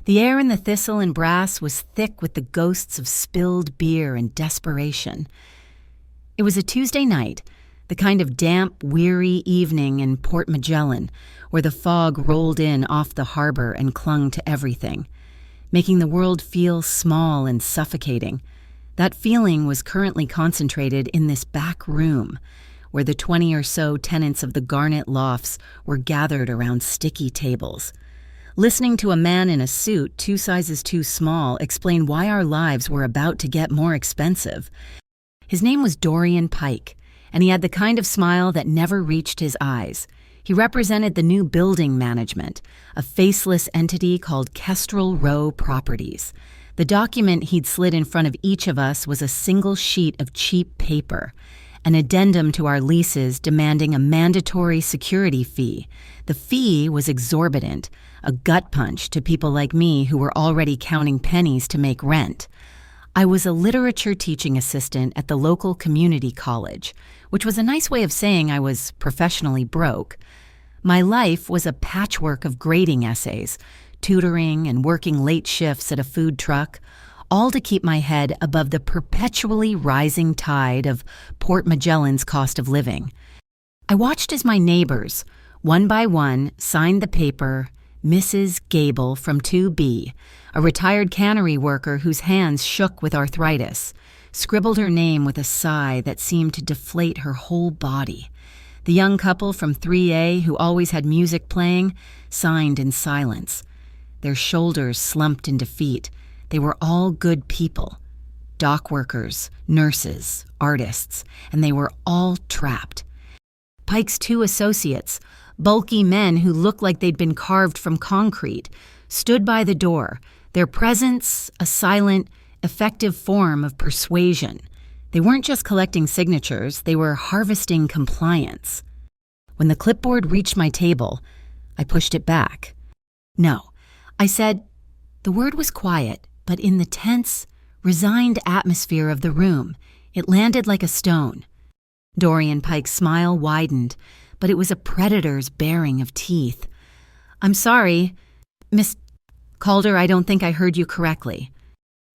The air in the thistle and brass was thick with the ghosts of spilled beer and desperation. It was a Tuesday night, the kind of damp, weary evening in Port Magellan, where the fog rolled in off the harbor and clung to everything, making the world feel small and suffocating. That feeling was currently concentrated in this back room, where the 20 or so tenants of the Garnet Lofts were gathered around sticky tables. Listening to a man in a suit 2 sizes too small explain why our lives were about to get more expensive. His name was Dorian Pike, and he had the kind of smile that never reached his eyes. He represented the new building management, a faceless entity called Kestrel Row Properties. The document he'd slid in front of each of us was a single sheet of cheap paper, an addendum to our leases demanding a mandatory security fee. The fee was exorbitant, a gut punch to people like me who were already counting pennies to make rent. I was a literature teaching assistant at the local community college, which was a nice way of saying I was professionally broke. My life was a patchwork of grading essays, tutoring and working late shifts at a food truck, all to keep my head above the perpetually rising tide of Port Magellan's cost of living. I watched as my neighbors, one by one, signed the paper, Mrs. Gable from 2B, a retired cannery worker whose hands shook with arthritis, scribbled her name with a sigh that seemed to deflate her whole body. The young couple from 3A, who always had music playing, signed in silence. Their shoulders slumped in defeat. They were all good people. Dock workers, nurses, artists, and they were all trapped. Pike's 2 associates, bulky men who looked like they'd been carved from concrete, stood by the door, their presence a silent, effective form of persuasion. They weren't just collecting signatures, they were harvesting compliance. When the clipboard reached my table, I pushed it back. No, I said. The word was quiet, but in the tense, resigned atmosphere of the room, it landed like a stone. Dorian Pike's smile widened, but it was a predator's baring of teeth. "I'm sorry, Miss Calder, I don't think I heard you correctly."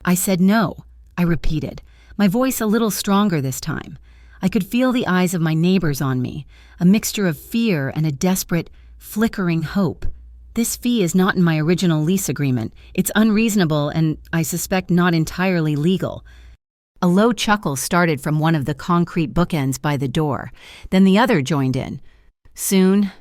I said no, I repeated, my voice a little stronger this time. I could feel the eyes of my neighbors on me, a mixture of fear and a desperate, flickering hope. "This fee is not in my original lease agreement. It's unreasonable and, I suspect, not entirely legal." A low chuckle started from one of the concrete bookends by the door. Then the other joined in. Soon,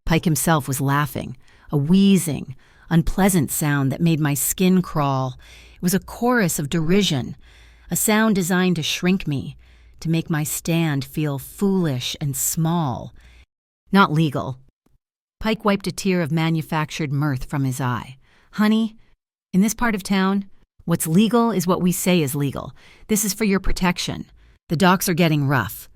Pike himself was laughing, a wheezing, unpleasant sound that made my skin crawl. It was a chorus of derision, a sound designed to shrink me, to make my stand feel foolish and small. "Not legal." Pike wiped a tear of manufactured mirth from his eye. "Honey, in this part of town, what's legal is what we say is legal. This is for your protection. The docks are getting rough."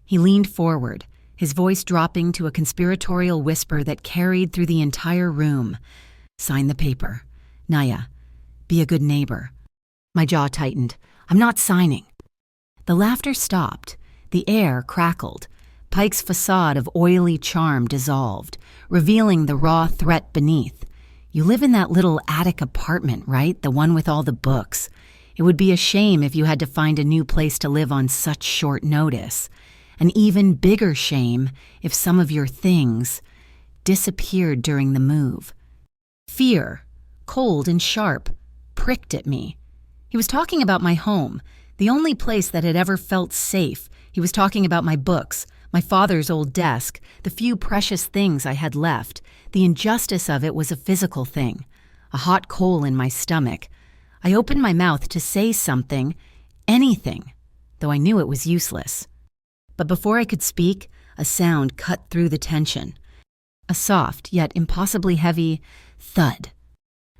He leaned forward, his voice dropping to a conspiratorial whisper that carried through the entire room. "Sign the paper. Naya, be a good neighbor." My jaw tightened. "I'm not signing." The laughter stopped. The air crackled. Pike's facade of oily charm dissolved, revealing the raw threat beneath. "You live in that little attic apartment, right? The one with all the books. It would be a shame if you had to find a new place to live on such short notice. An even bigger shame if some of your things disappeared during the move." Fear, cold and sharp, pricked at me. He was talking about my home, the only place that had ever felt safe. He was talking about my books, my father's old desk, the few precious things I had left. The injustice of it was a physical thing, a hot coal in my stomach. I opened my mouth to say something, anything, though I knew it was useless. But before I could speak, a sound cut through the tension. A soft, yet impossibly heavy, thud.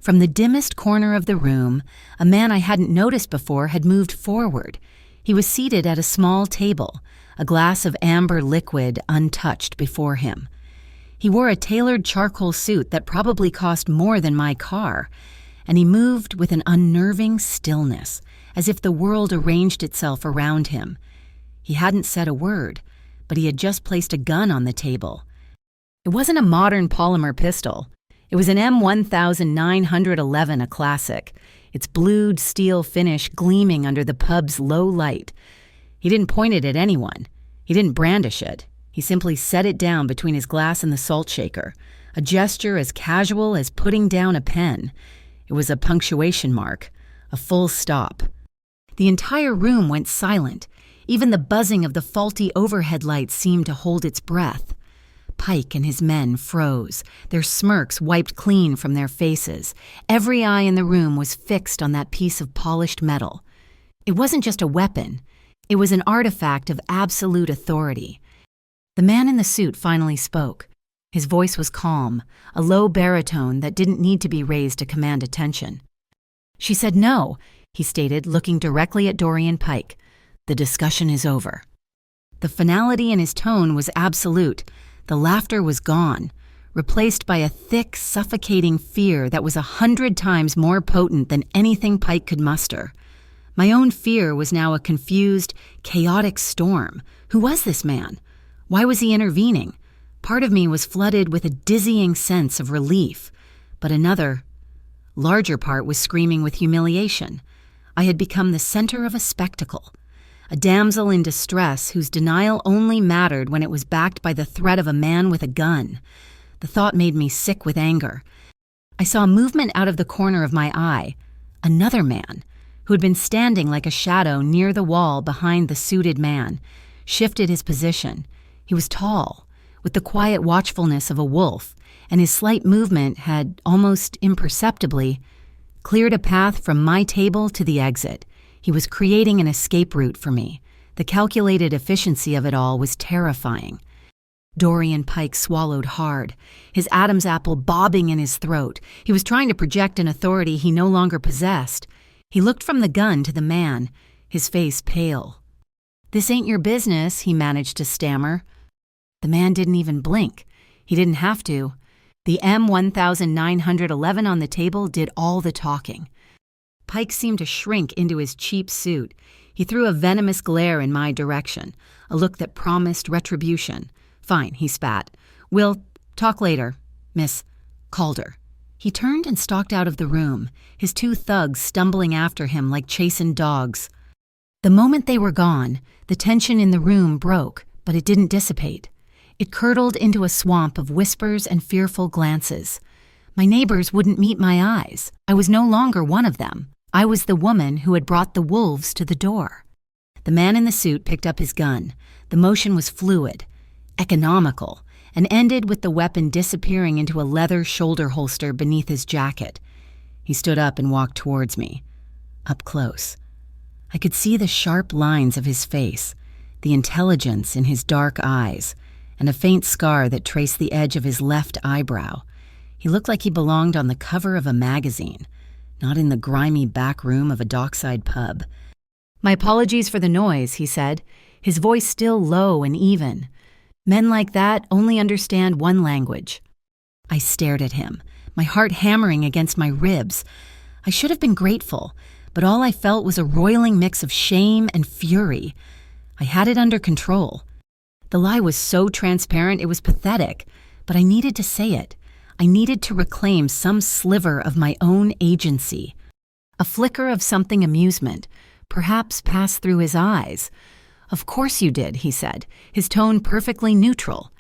From the dimmest corner of the room, a man I hadn't noticed before had moved forward. He was seated at a small table, a glass of amber liquid untouched before him. He wore a tailored charcoal suit that probably cost more than my car, and he moved with an unnerving stillness, as if the world arranged itself around him. He hadn't said a word, but he had just placed a gun on the table. It wasn't a modern polymer pistol. It was an M1911, a classic, its blued steel finish gleaming under the pub's low light. He didn't point it at anyone. He didn't brandish it. He simply set it down between his glass and the salt shaker, a gesture as casual as putting down a pen. It was a punctuation mark, a full stop. The entire room went silent. Even the buzzing of the faulty overhead lights seemed to hold its breath. Pike and his men froze, their smirks wiped clean from their faces. Every eye in the room was fixed on that piece of polished metal. It wasn't just a weapon. It was an artifact of absolute authority. The man in the suit finally spoke. His voice was calm, a low baritone that didn't need to be raised to command attention. "She said no," he stated, looking directly at Dorian Pike. "The discussion is over." The finality in his tone was absolute. The laughter was gone, replaced by a thick, suffocating fear that was 100 times more potent than anything Pike could muster. My own fear was now a confused, chaotic storm. Who was this man? Why was he intervening? Part of me was flooded with a dizzying sense of relief, but another, larger part was screaming with humiliation. I had become the center of a spectacle. A damsel in distress whose denial only mattered when it was backed by the threat of a man with a gun. The thought made me sick with anger. I saw movement out of the corner of my eye. Another man, who had been standing like a shadow near the wall behind the suited man, shifted his position. He was tall, with the quiet watchfulness of a wolf, and his slight movement had, almost imperceptibly, cleared a path from my table to the exit. He was creating an escape route for me. The calculated efficiency of it all was terrifying. Dorian Pike swallowed hard, his Adam's apple bobbing in his throat. He was trying to project an authority he no longer possessed. He looked from the gun to the man, his face pale. "This ain't your business," he managed to stammer. The man didn't even blink. He didn't have to. The M1911 on the table did all the talking. Pike seemed to shrink into his cheap suit. He threw a venomous glare in my direction, a look that promised retribution. "Fine," he spat. "We'll talk later, Miss Calder." He turned and stalked out of the room, his two thugs stumbling after him like chastened dogs. The moment they were gone, the tension in the room broke, but it didn't dissipate. It curdled into a swamp of whispers and fearful glances. My neighbors wouldn't meet my eyes. I was no longer one of them. I was the woman who had brought the wolves to the door. The man in the suit picked up his gun. The motion was fluid, economical, and ended with the weapon disappearing into a leather shoulder holster beneath his jacket. He stood up and walked towards me, up close. I could see the sharp lines of his face, the intelligence in his dark eyes, and a faint scar that traced the edge of his left eyebrow. He looked like he belonged on the cover of a magazine, not in the grimy back room of a dockside pub. "My apologies for the noise," he said, his voice still low and even. "Men like that only understand one language." I stared at him, my heart hammering against my ribs. I should have been grateful, but all I felt was a roiling mix of shame and fury. I had it under control. The lie was so transparent it was pathetic, but I needed to say it. I needed to reclaim some sliver of my own agency. A flicker of something amusement, perhaps passed through his eyes. "Of course you did," he said, his tone perfectly neutral.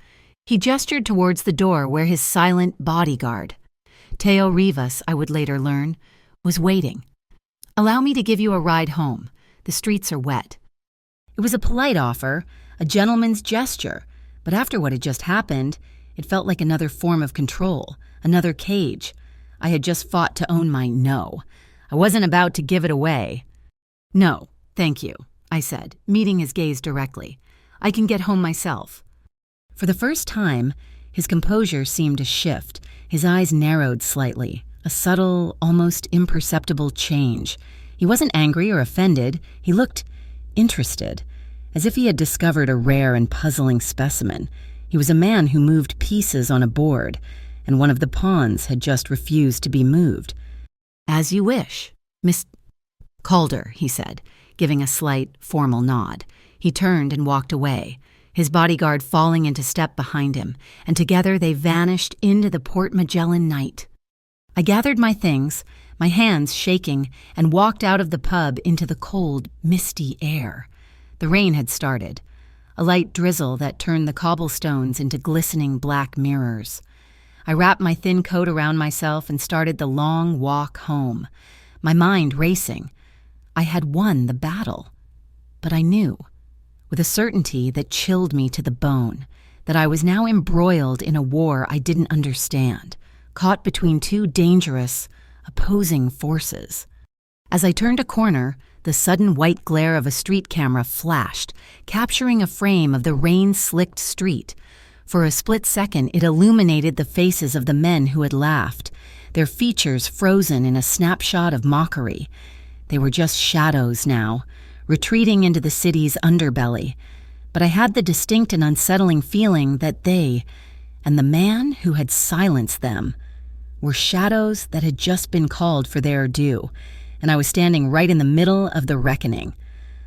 He gestured towards the door where his silent bodyguard, Teo Rivas, I would later learn, was waiting. "Allow me to give you a ride home. The streets are wet." It was a polite offer, a gentleman's gesture, but after what had just happened, it felt like another form of control, another cage. I had just fought to own my no. I wasn't about to give it away. "No, thank you," I said, meeting his gaze directly. "I can get home myself." For the first time, his composure seemed to shift. His eyes narrowed slightly, a subtle, almost imperceptible change. He wasn't angry or offended. He looked interested, as if he had discovered a rare and puzzling specimen. He was a man who moved pieces on a board, and one of the pawns had just refused to be moved. "As you wish, Miss Calder," he said, giving a slight, formal nod. He turned and walked away, his bodyguard falling into step behind him, and together they vanished into the Port Magellan night. I gathered my things, my hands shaking, and walked out of the pub into the cold, misty air. The rain had started, a light drizzle that turned the cobblestones into glistening black mirrors. I wrapped my thin coat around myself and started the long walk home, my mind racing. I had won the battle, but I knew, with a certainty that chilled me to the bone, that I was now embroiled in a war I didn't understand, caught between two dangerous, opposing forces. As I turned a corner, the sudden white glare of a street camera flashed, capturing a frame of the rain-slicked street. For a split second, it illuminated the faces of the men who had laughed, their features frozen in a snapshot of mockery. They were just shadows now, retreating into the city's underbelly. But I had the distinct and unsettling feeling that they, and the man who had silenced them, were shadows that had just been called for their due, and I was standing right in the middle of the reckoning.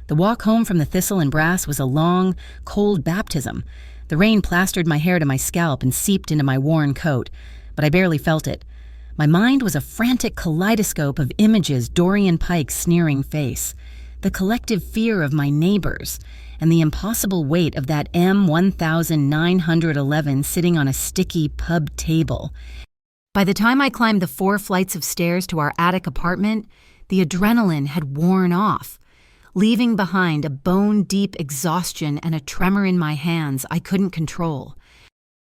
The walk home from the Thistle and Brass was a long, cold baptism. The rain plastered my hair to my scalp and seeped into my worn coat, but I barely felt it. My mind was a frantic kaleidoscope of images: Dorian Pike's sneering face, the collective fear of my neighbors, and the impossible weight of that M1911 sitting on a sticky pub table. By the time I climbed the 4 flights of stairs to our attic apartment, the adrenaline had worn off, leaving behind a bone-deep exhaustion and a tremor in my hands I couldn't control.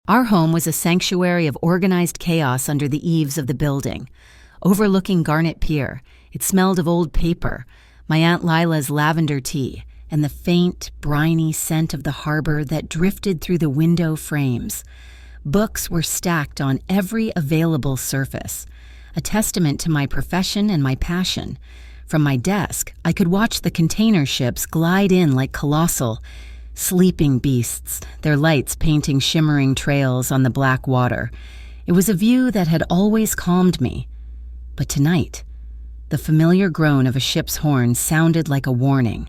Our home was a sanctuary of organized chaos under the eaves of the building. Overlooking Garnet Pier, it smelled of old paper, my Aunt Lila's lavender tea, and the faint, briny scent of the harbor that drifted through the window frames. Books were stacked on every available surface, a testament to my profession and my passion. From my desk, I could watch the container ships glide in like colossal, sleeping beasts, their lights painting shimmering trails on the black water. It was a view that had always calmed me. But tonight, the familiar groan of a ship's horn sounded like a warning.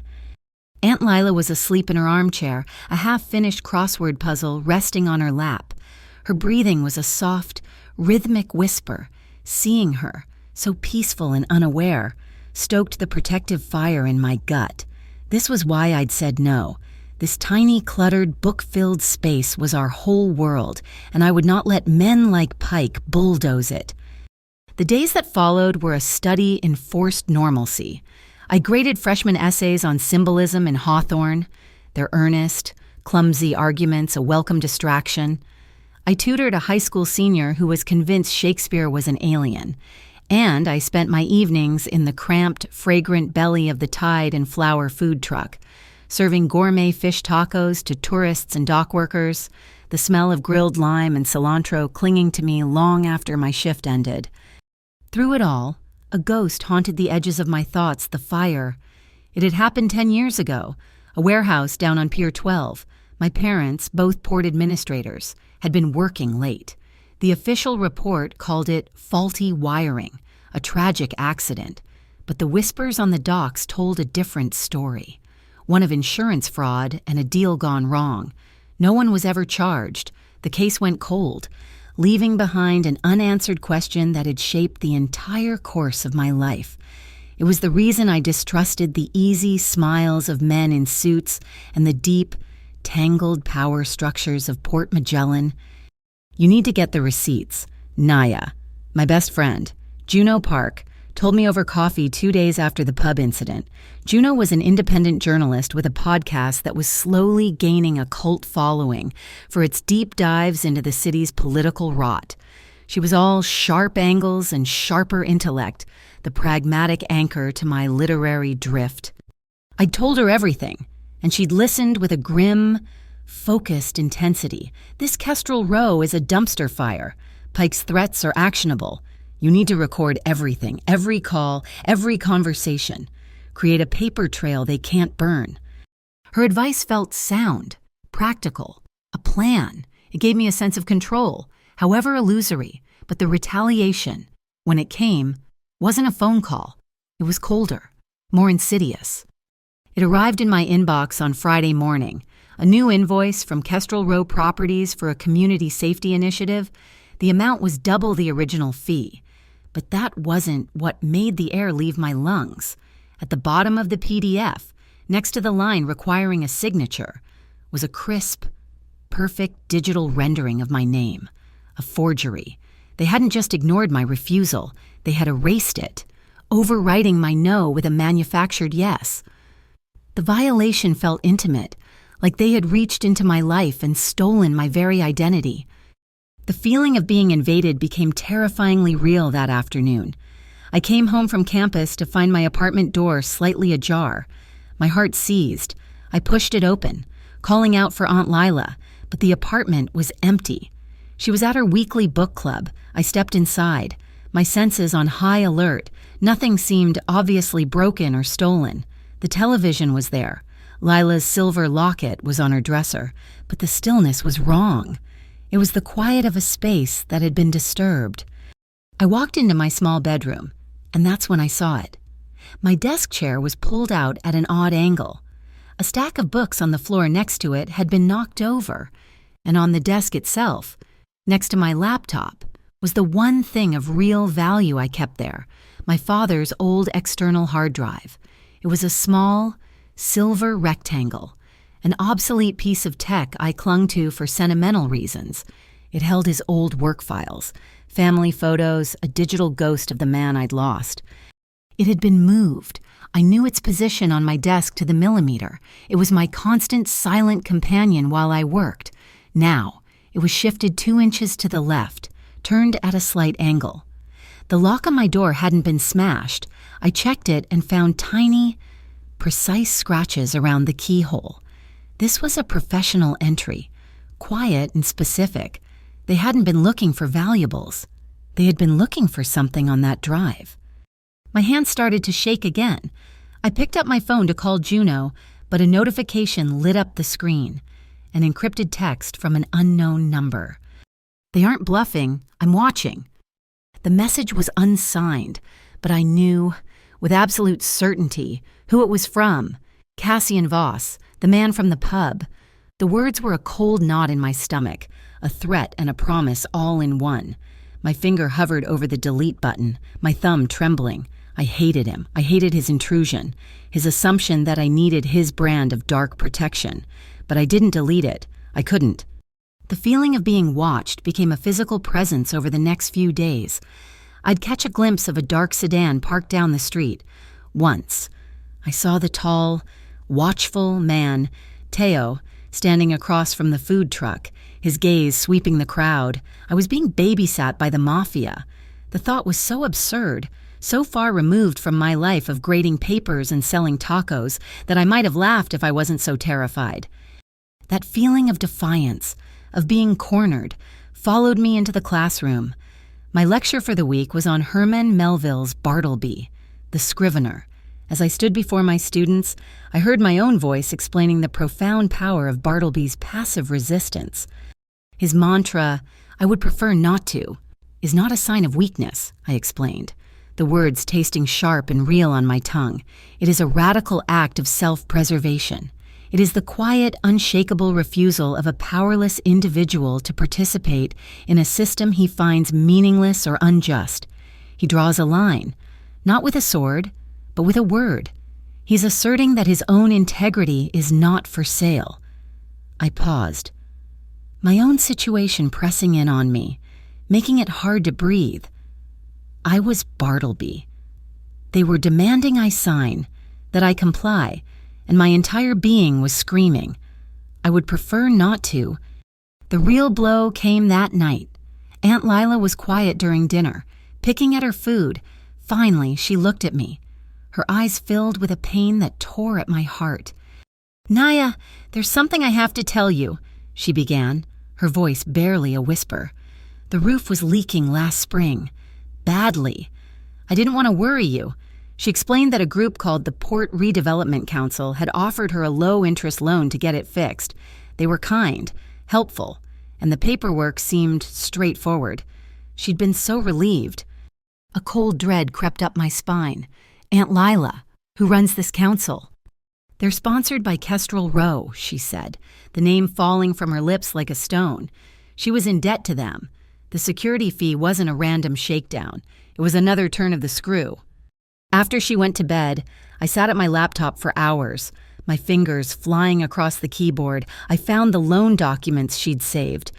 Aunt Lila was asleep in her armchair, a half-finished crossword puzzle resting on her lap. Her breathing was a soft, rhythmic whisper. Seeing her, so peaceful and unaware, stoked the protective fire in my gut. This was why I'd said no. This tiny, cluttered, book-filled space was our whole world, and I would not let men like Pike bulldoze it. The days that followed were a study in forced normalcy. I graded freshman essays on symbolism and Hawthorne, their earnest, clumsy arguments a welcome distraction. I tutored a high school senior who was convinced Shakespeare was an alien, and I spent my evenings in the cramped, fragrant belly of the Tide and Flower food truck, serving gourmet fish tacos to tourists and dock workers, the smell of grilled lime and cilantro clinging to me long after my shift ended. Through it all, a ghost haunted the edges of my thoughts: the fire. It had happened 10 years ago, a warehouse down on Pier 12. My parents, both port administrators, had been working late. The official report called it faulty wiring, a tragic accident, but the whispers on the docks told a different story, one of insurance fraud and a deal gone wrong. No one was ever charged. The case went cold, leaving behind an unanswered question that had shaped the entire course of my life. It was the reason I distrusted the easy smiles of men in suits and the deep, tangled power structures of Port Magellan. You need to get the receipts. Naya, my best friend, Juno Park, told me over coffee 2 days after the pub incident. Juno was an independent journalist with a podcast that was slowly gaining a cult following for its deep dives into the city's political rot. She was all sharp angles and sharper intellect, the pragmatic anchor to my literary drift. I'd told her everything, and she'd listened with a grim, focused intensity. This Kestrel Row is a dumpster fire. Pike's threats are actionable. You need to record everything, every call, every conversation. Create a paper trail they can't burn. Her advice felt sound, practical, a plan. It gave me a sense of control, however illusory, but the retaliation, when it came, wasn't a phone call. It was colder, more insidious. It arrived in my inbox on Friday morning. A new invoice from Kestrel Row Properties for a community safety initiative. The amount was double the original fee. But that wasn't what made the air leave my lungs. At the bottom of the PDF, next to the line requiring a signature, was a crisp, perfect digital rendering of my name. A forgery. They hadn't just ignored my refusal, they had erased it, overwriting my no with a manufactured yes. The violation felt intimate, like they had reached into my life and stolen my very identity. The feeling of being invaded became terrifyingly real that afternoon. I came home from campus to find my apartment door slightly ajar. My heart seized. I pushed it open, calling out for Aunt Lila, but the apartment was empty. She was at her weekly book club. I stepped inside, my senses on high alert. Nothing seemed obviously broken or stolen. The television was there. Lila's silver locket was on her dresser, but the stillness was wrong. It was the quiet of a space that had been disturbed. I walked into my small bedroom, and that's when I saw it. My desk chair was pulled out at an odd angle. A stack of books on the floor next to it had been knocked over, and on the desk itself, next to my laptop, was the one thing of real value I kept there, my father's old external hard drive. It was a small, silver rectangle, an obsolete piece of tech I clung to for sentimental reasons. It held his old work files, family photos, a digital ghost of the man I'd lost. It had been moved. I knew its position on my desk to the millimeter. It was my constant silent companion while I worked. Now, it was shifted 2 inches to the left, turned at a slight angle. The lock on my door hadn't been smashed. I checked it and found tiny, precise scratches around the keyhole. This was a professional entry, quiet and specific. They hadn't been looking for valuables. They had been looking for something on that drive. My hand started to shake again. I picked up my phone to call Juno, but a notification lit up the screen. An encrypted text from an unknown number. "They aren't bluffing. I'm watching." The message was unsigned, but I knew, with absolute certainty, who it was from. Cassian Voss, the man from the pub. The words were a cold knot in my stomach, a threat and a promise all in one. My finger hovered over the delete button, my thumb trembling. I hated him. I hated his intrusion, his assumption that I needed his brand of dark protection. But I didn't delete it. I couldn't. The feeling of being watched became a physical presence over the next few days. I'd catch a glimpse of a dark sedan parked down the street. Once, I saw the tall, watchful man, Teo, standing across from the food truck, his gaze sweeping the crowd. I was being babysat by the Mafia. The thought was so absurd, so far removed from my life of grading papers and selling tacos, that I might have laughed if I wasn't so terrified. That feeling of defiance, of being cornered, followed me into the classroom. My lecture for the week was on Herman Melville's Bartleby, the Scrivener. As I stood before my students, I heard my own voice explaining the profound power of Bartleby's passive resistance. His mantra, "I would prefer not to," is not a sign of weakness, I explained, the words tasting sharp and real on my tongue. It is a radical act of self-preservation. It is the quiet, unshakable refusal of a powerless individual to participate in a system he finds meaningless or unjust. He draws a line, not with a sword, but with a word. He's asserting that his own integrity is not for sale. I paused, my own situation pressing in on me, making it hard to breathe. I was Bartleby. They were demanding I sign, that I comply, and my entire being was screaming. I would prefer not to. The real blow came that night. Aunt Lila was quiet during dinner, picking at her food. Finally, she looked at me, her eyes filled with a pain that tore at my heart. "Naya, there's something I have to tell you," she began, her voice barely a whisper. "The roof was leaking last spring. Badly. I didn't want to worry you." She explained that a group called the Port Redevelopment Council had offered her a low-interest loan to get it fixed. They were kind, helpful, and the paperwork seemed straightforward. She'd been so relieved. A cold dread crept up my spine. Aunt Lila, who runs this council. "They're sponsored by Kestrel Rowe," she said, the name falling from her lips like a stone. She was in debt to them. The security fee wasn't a random shakedown. It was another turn of the screw. After she went to bed, I sat at my laptop for hours, my fingers flying across the keyboard. I found the loan documents she'd saved.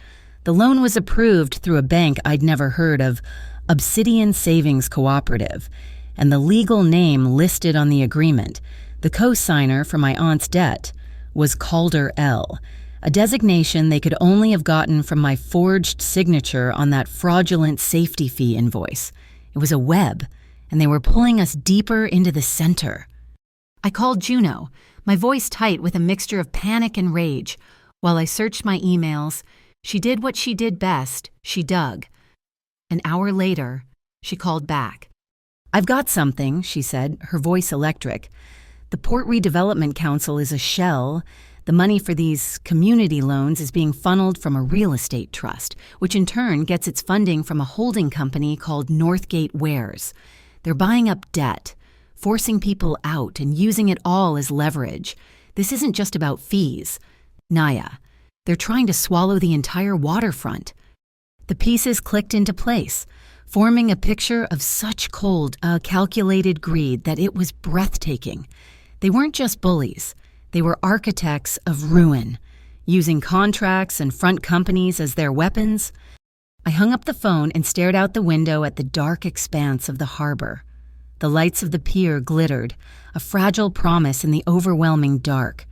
The loan was approved through a bank I'd never heard of, Obsidian Savings Cooperative, and the legal name listed on the agreement, the co-signer for my aunt's debt, was Calder L., a designation they could only have gotten from my forged signature on that fraudulent safety fee invoice. It was a web, and they were pulling us deeper into the center. I called Juno, my voice tight with a mixture of panic and rage. While I searched my emails, she did what she did best. She dug. An hour later, she called back. "I've got something," she said, her voice electric. "The Port Redevelopment Council is a shell. The money for these community loans is being funneled from a real estate trust, which in turn gets its funding from a holding company called Northgate Wares. They're buying up debt, forcing people out and using it all as leverage. This isn't just about fees. Naya, they're trying to swallow the entire waterfront." The pieces clicked into place, forming a picture of such cold, calculated greed that it was breathtaking. They weren't just bullies. They were architects of ruin, using contracts and front companies as their weapons. I hung up the phone and stared out the window at the dark expanse of the harbor. The lights of the pier glittered, a fragile promise in the overwhelming dark.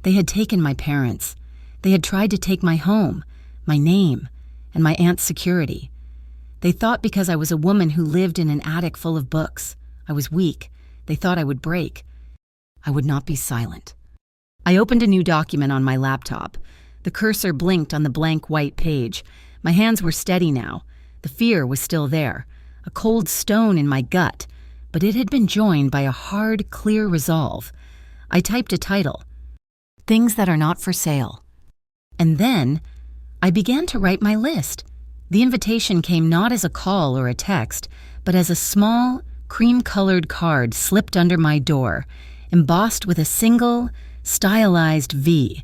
They had taken my parents. They had tried to take my home, my name, and my aunt's security. They thought because I was a woman who lived in an attic full of books, I was weak. They thought I would break. I would not be silent. I opened a new document on my laptop. The cursor blinked on the blank white page. My hands were steady now. The fear was still there, a cold stone in my gut, but it had been joined by a hard, clear resolve. I typed a title, "Things That Are Not for Sale." And then I began to write my list. The invitation came not as a call or a text, but as a small, cream-colored card slipped under my door, embossed with a single, stylized V.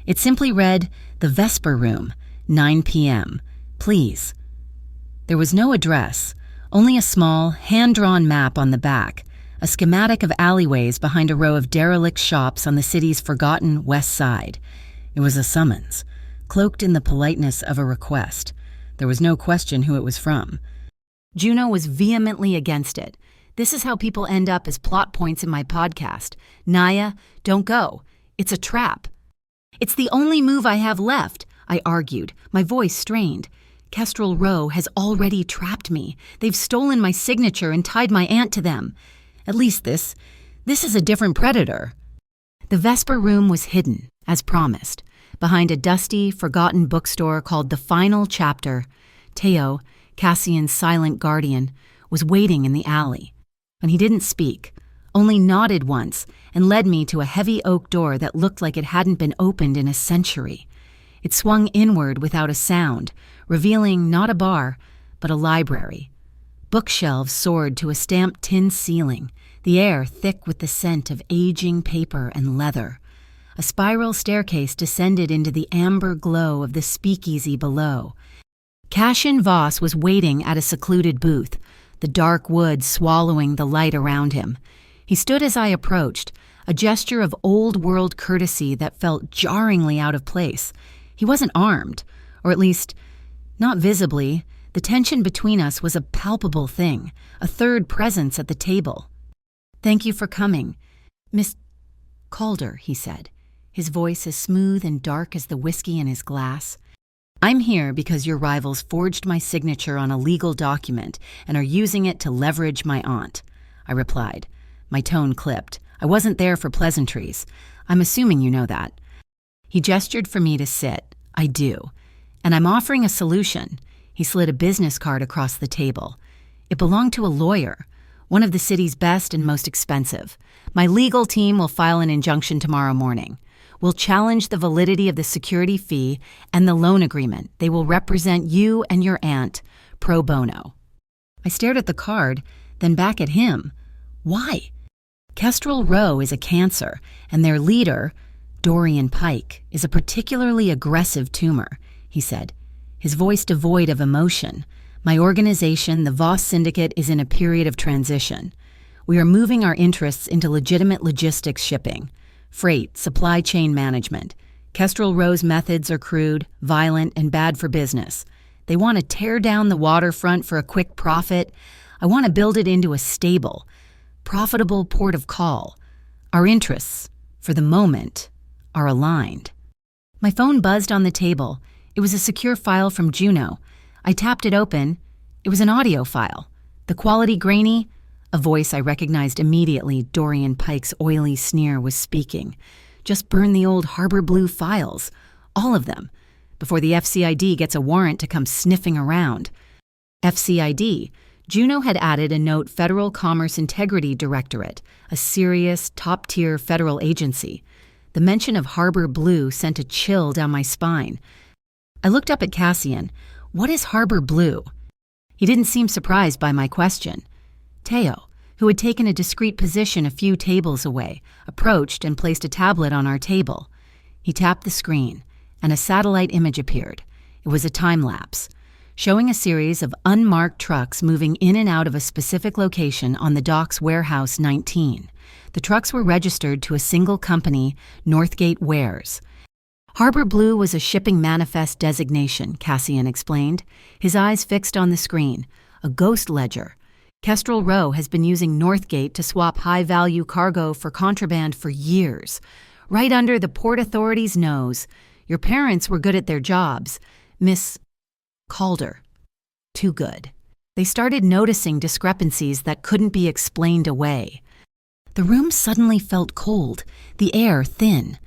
It simply read, "The Vesper Room, 9 p.m. Please." There was no address, only a small, hand-drawn map on the back, a schematic of alleyways behind a row of derelict shops on the city's forgotten west side. It was a summons, cloaked in the politeness of a request. There was no question who it was from. Juno was vehemently against it. "This is how people end up as plot points in my podcast. Naya, don't go. It's a trap." "It's the only move I have left," I argued, my voice strained. "Kestrel Rowe has already trapped me. They've stolen my signature and tied my aunt to them. At least this is a different predator." The Vesper Room was hidden, as promised, behind a dusty, forgotten bookstore called The Final Chapter. Teo, Cassian's silent guardian, was waiting in the alley. And he didn't speak, only nodded once and led me to a heavy oak door that looked like it hadn't been opened in a century. It swung inward without a sound, revealing not a bar, but a library. Bookshelves soared to a stamped tin ceiling, the air thick with the scent of aging paper and leather. A spiral staircase descended into the amber glow of the speakeasy below. Cassian Voss was waiting at a secluded booth, the dark wood swallowing the light around him. He stood as I approached, a gesture of old-world courtesy that felt jarringly out of place. He wasn't armed, or at least, not visibly. The tension between us was a palpable thing, a third presence at the table. "Thank you for coming, Miss Calder," he said, his voice as smooth and dark as the whiskey in his glass. "I'm here because your rivals forged my signature on a legal document and are using it to leverage my aunt," I replied. My tone clipped. "I wasn't there for pleasantries. I'm assuming you know that." He gestured for me to sit. "I do. And I'm offering a solution." He slid a business card across the table. "It belonged to a lawyer, one of the city's best and most expensive. My legal team will file an injunction tomorrow morning. We'll challenge the validity of the security fee and the loan agreement. They will represent you and your aunt pro bono." I stared at the card, then back at him. Why? Kestrel Row is a cancer, and their leader, Dorian Pike, is a particularly aggressive tumor, he said, his voice devoid of emotion. My organization, the Voss Syndicate, is in a period of transition. We are moving our interests into legitimate logistics shipping, freight, supply chain management. Kestrel Row's methods are crude, violent, and bad for business. They want to tear down the waterfront for a quick profit. I want to build it into a stable, profitable port of call. Our interests, for the moment, are aligned. My phone buzzed on the table. It was a secure file from Juno. I tapped it open. It was an audio file. The quality grainy. A voice I recognized immediately. Dorian Pike's oily sneer was speaking. Just burn the old Harbor Blue files. All of them. Before the FCID gets a warrant to come sniffing around. FCID. Juno had added a note: Federal Commerce Integrity Directorate, a serious, top-tier federal agency. The mention of Harbor Blue sent a chill down my spine. I looked up at Cassian. What is Harbor Blue? He didn't seem surprised by my question. Teo, who had taken a discreet position a few tables away, approached and placed a tablet on our table. He tapped the screen, and a satellite image appeared. It was a time-lapse, showing a series of unmarked trucks moving in and out of a specific location on the docks Warehouse 19. The trucks were registered to a single company, Northgate Wares. Harbor Blue was a shipping manifest designation, Cassian explained, his eyes fixed on the screen. A ghost ledger. Kestrel Row has been using Northgate to swap high-value cargo for contraband for years. Right under the Port Authority's nose. Your parents were good at their jobs. Miss Calder. Too good. They started noticing discrepancies that couldn't be explained away. The room suddenly felt cold, the air thin.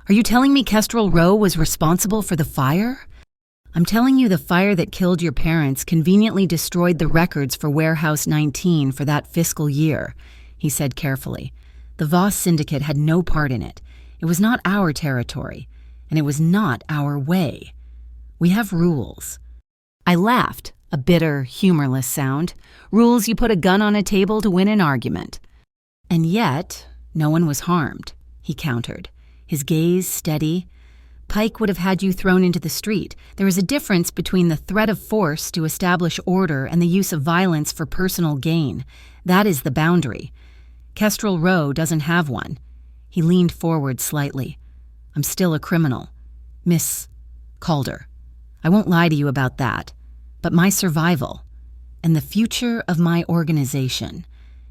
Are you telling me Kestrel Row was responsible for the fire? I'm telling you the fire that killed your parents conveniently destroyed the records for Warehouse 19 for that fiscal year, he said carefully. The Voss Syndicate had no part in it. It was not our territory, and it was not our way. We have rules. I laughed, a bitter, humorless sound. Rules you put a gun on a table to win an argument. And yet, no one was harmed, he countered, his gaze steady. Pike would have had you thrown into the street. There is a difference between the threat of force to establish order and the use of violence for personal gain. That is the boundary. Kestrel Row doesn't have one. He leaned forward slightly. I'm still a criminal. Miss Calder. I won't lie to you about that. But my survival, and the future of my organization,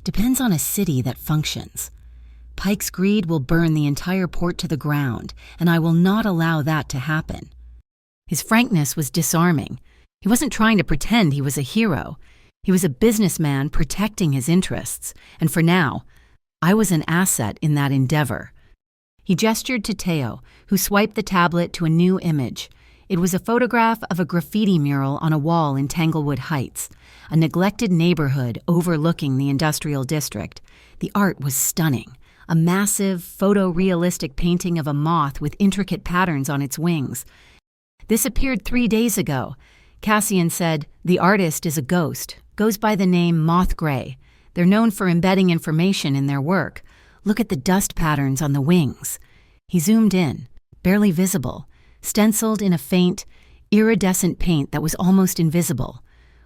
depends on a city that functions. Pike's greed will burn the entire port to the ground, and I will not allow that to happen. His frankness was disarming. He wasn't trying to pretend he was a hero. He was a businessman protecting his interests, and for now, I was an asset in that endeavor. He gestured to Teo, who swiped the tablet to a new image. It was a photograph of a graffiti mural on a wall in Tanglewood Heights, a neglected neighborhood overlooking the industrial district. The art was stunning. A massive, photorealistic painting of a moth with intricate patterns on its wings. This appeared 3 days ago. Cassian said, the artist is a ghost, goes by the name Moth Gray. They're known for embedding information in their work. Look at the dust patterns on the wings. He zoomed in, barely visible, stenciled in a faint, iridescent paint that was almost invisible,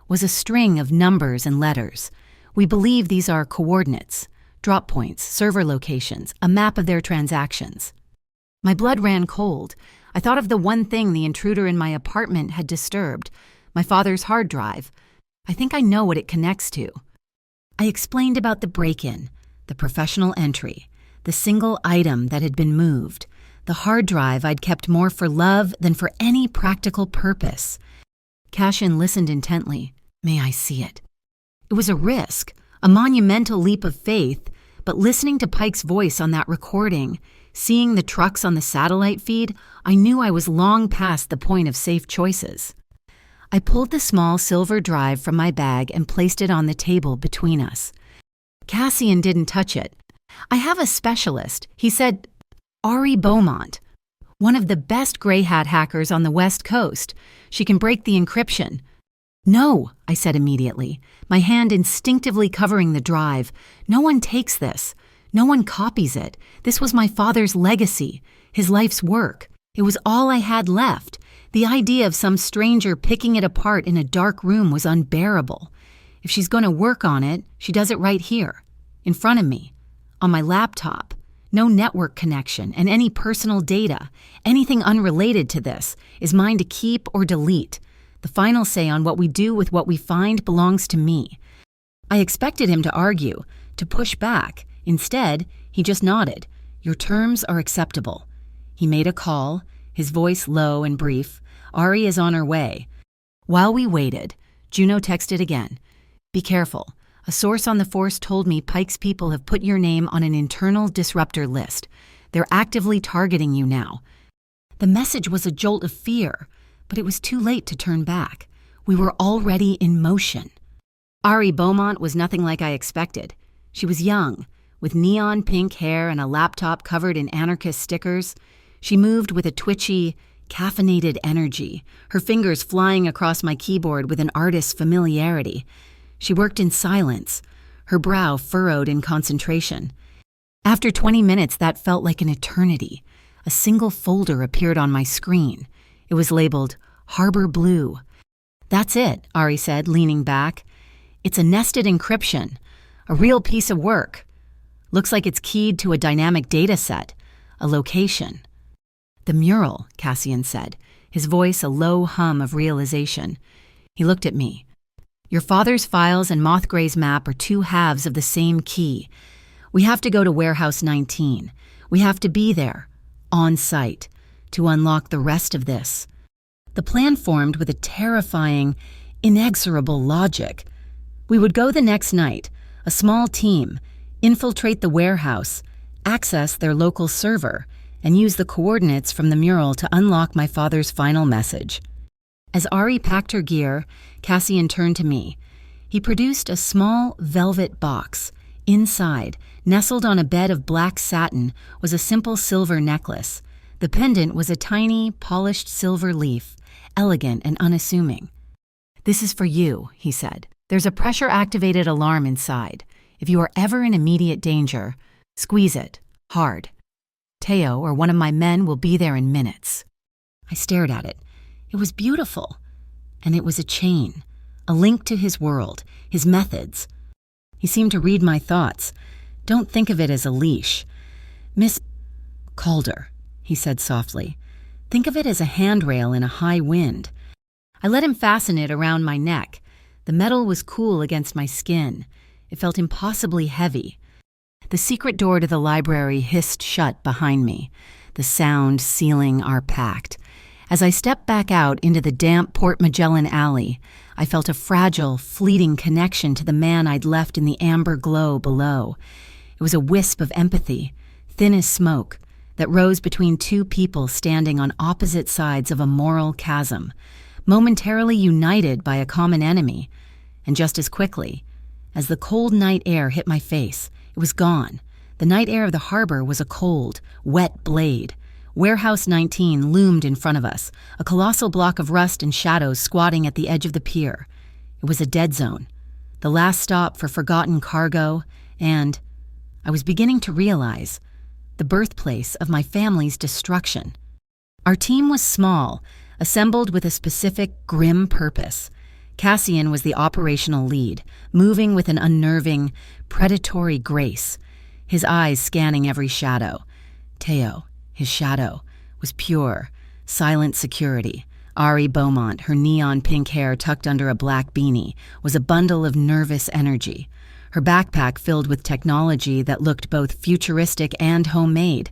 was a string of numbers and letters. We believe these are coordinates. Drop points, server locations, a map of their transactions. My blood ran cold. I thought of the one thing the intruder in my apartment had disturbed, my father's hard drive. I think I know what it connects to. I explained about the break-in, the professional entry, the single item that had been moved, the hard drive I'd kept more for love than for any practical purpose. Cassian listened intently. May I see it? It was a risk. A monumental leap of faith, but listening to Pike's voice on that recording, seeing the trucks on the satellite feed, I knew I was long past the point of safe choices. I pulled the small silver drive from my bag and placed it on the table between us. Cassian didn't touch it. I have a specialist, he said, Ari Beaumont, one of the best gray hat hackers on the West Coast. She can break the encryption. No, I said immediately, my hand instinctively covering the drive. No one takes this. No one copies it. This was my father's legacy, his life's work. It was all I had left. The idea of some stranger picking it apart in a dark room was unbearable. If she's going to work on it, she does it right here, in front of me, on my laptop. No network connection and any personal data, anything unrelated to this, is mine to keep or delete. The final say on what we do with what we find belongs to me. I expected him to argue, to push back. Instead, he just nodded. Your terms are acceptable. He made a call, his voice low and brief. Ari is on her way. While we waited, Juno texted again. Be careful. A source on the force told me Pike's people have put your name on an internal disruptor list. They're actively targeting you now. The message was a jolt of fear, but it was too late to turn back. We were already in motion. Ari Beaumont was nothing like I expected. She was young, with neon pink hair and a laptop covered in anarchist stickers. She moved with a twitchy, caffeinated energy, her fingers flying across my keyboard with an artist's familiarity. She worked in silence, her brow furrowed in concentration. After 20 minutes, that felt like an eternity. A single folder appeared on my screen. It was labeled Harbor Blue. That's it, Ari said, leaning back. It's a nested encryption, a real piece of work. Looks like it's keyed to a dynamic data set, a location. The mural, Cassian said, his voice a low hum of realization. He looked at me. Your father's files and Mothgray's map are two halves of the same key. We have to go to Warehouse 19. We have to be there, on site, to unlock the rest of this. The plan formed with a terrifying, inexorable logic. We would go the next night, a small team, infiltrate the warehouse, access their local server, and use the coordinates from the mural to unlock my father's final message. As Ari packed her gear, Cassian turned to me. He produced a small velvet box. Inside, nestled on a bed of black satin, was a simple silver necklace. The pendant was a tiny, polished silver leaf, elegant and unassuming. This is for you, he said. There's a pressure-activated alarm inside. If you are ever in immediate danger, squeeze it, hard. Teo or one of my men will be there in minutes. I stared at it. It was beautiful. And it was a chain, a link to his world, his methods. He seemed to read my thoughts. Don't think of it as a leash. Miss Calder, he said softly. Think of it as a handrail in a high wind. I let him fasten it around my neck. The metal was cool against my skin. It felt impossibly heavy. The secret door to the library hissed shut behind me. The sound, ceiling are packed. As I stepped back out into the damp Port Magellan alley, I felt a fragile, fleeting connection to the man I'd left in the amber glow below. It was a wisp of empathy, thin as smoke, that rose between two people standing on opposite sides of a moral chasm, momentarily united by a common enemy. And just as quickly, as the cold night air hit my face, it was gone. The night air of the harbor was a cold, wet blade. Warehouse 19 loomed in front of us, a colossal block of rust and shadows squatting at the edge of the pier. It was a dead zone, the last stop for forgotten cargo, and, I was beginning to realize, the birthplace of my family's destruction. Our team was small, assembled with a specific, grim purpose. Cassian was the operational lead, moving with an unnerving, predatory grace, his eyes scanning every shadow. Teo, his shadow, was pure, silent security. Ari Beaumont, her neon pink hair tucked under a black beanie, was a bundle of nervous energy, her backpack filled with technology that looked both futuristic and homemade.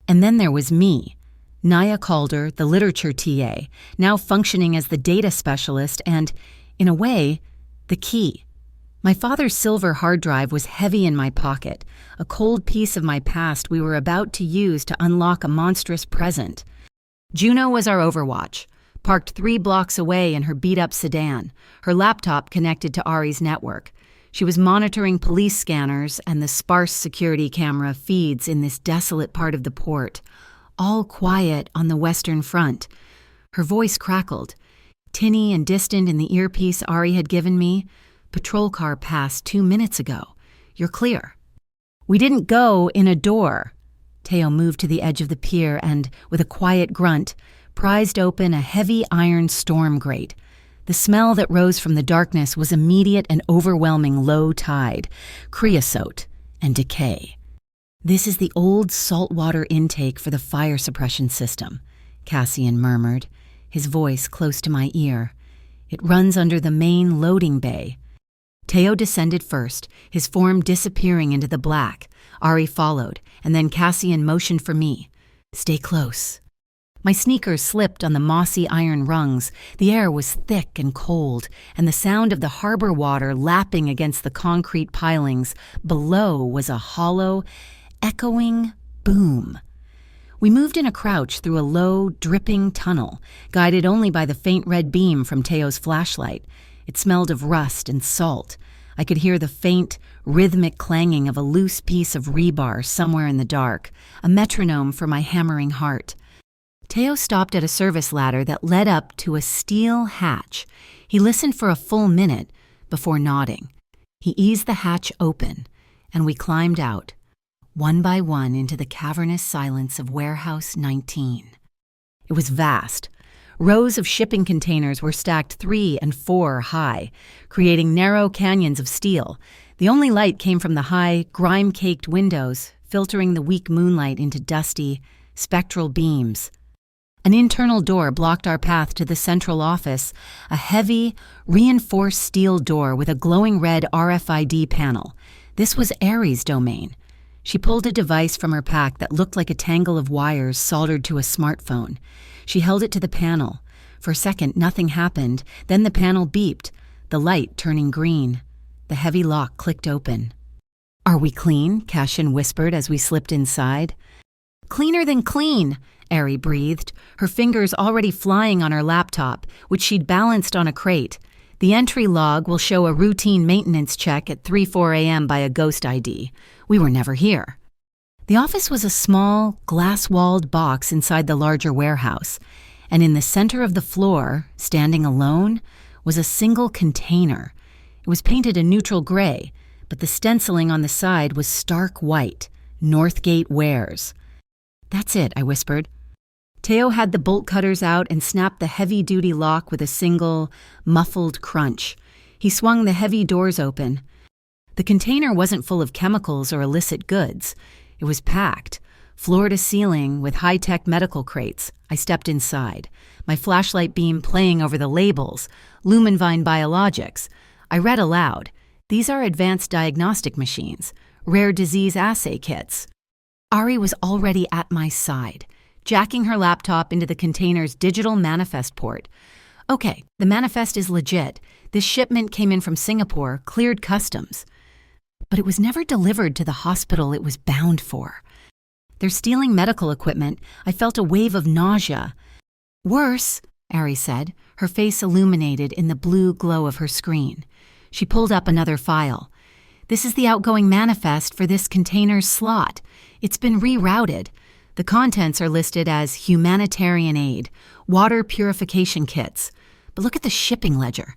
And then there was me, Naya Calder, the literature TA, now functioning as the data specialist and, in a way, the key. My father's silver hard drive was heavy in my pocket, a cold piece of my past we were about to use to unlock a monstrous present. Juno was our overwatch, parked 3 blocks away in her beat-up sedan, her laptop connected to Ari's network. She was monitoring police scanners and the sparse security camera feeds in this desolate part of the port, all quiet on the western front. Her voice crackled, tinny and distant in the earpiece Ari had given me. Patrol car passed 2 minutes ago. You're clear. We didn't go in a door. Teo moved to the edge of the pier and, with a quiet grunt, prized open a heavy iron storm grate. The smell that rose from the darkness was immediate and overwhelming low tide, creosote, and decay. "This is the old saltwater intake for the fire suppression system," Cassian murmured, his voice close to my ear. "It runs under the main loading bay." Teo descended first, his form disappearing into the black. Ari followed, and then Cassian motioned for me. "Stay close." My sneakers slipped on the mossy iron rungs. The air was thick and cold, and the sound of the harbor water lapping against the concrete pilings below was a hollow, echoing boom. We moved in a crouch through a low, dripping tunnel, guided only by the faint red beam from Teo's flashlight. It smelled of rust and salt. I could hear the faint, rhythmic clanging of a loose piece of rebar somewhere in the dark, a metronome for my hammering heart. Teo stopped at a service ladder that led up to a steel hatch. He listened for a full minute before nodding. He eased the hatch open, and we climbed out, one by one, into the cavernous silence of Warehouse 19. It was vast. Rows of shipping containers were stacked 3 and 4 high, creating narrow canyons of steel. The only light came from the high, grime-caked windows, filtering the weak moonlight into dusty, spectral beams. An internal door blocked our path to the central office, a heavy, reinforced steel door with a glowing red RFID panel. This was Ari's domain. She pulled a device from her pack that looked like a tangle of wires soldered to a smartphone. She held it to the panel. For a second, nothing happened. Then the panel beeped, the light turning green. The heavy lock clicked open. "Are we clean?" Cassian whispered as we slipped inside. "Cleaner than clean," Ari breathed, her fingers already flying on her laptop, which she'd balanced on a crate. "The entry log will show a routine maintenance check at 3-4 a.m. by a ghost ID. We were never here." The office was a small, glass-walled box inside the larger warehouse, and in the center of the floor, standing alone, was a single container. It was painted a neutral gray, but the stenciling on the side was stark white, Northgate Wares. "That's it," I whispered. Teo had the bolt cutters out and snapped the heavy-duty lock with a single, muffled crunch. He swung the heavy doors open. The container wasn't full of chemicals or illicit goods. It was packed, floor to ceiling, with high-tech medical crates. I stepped inside, my flashlight beam playing over the labels, Lumenvine Biologics. I read aloud, "These are advanced diagnostic machines, rare disease assay kits." Ari was already at my side, jacking her laptop into the container's digital manifest port. "Okay, the manifest is legit. This shipment came in from Singapore, cleared customs." But it was never delivered to the hospital it was bound for. "They're stealing medical equipment." I felt a wave of nausea. "Worse," Ari said, her face illuminated in the blue glow of her screen. She pulled up another file. "This is the outgoing manifest for this container's slot. It's been rerouted. The contents are listed as humanitarian aid, water purification kits. But look at the shipping ledger."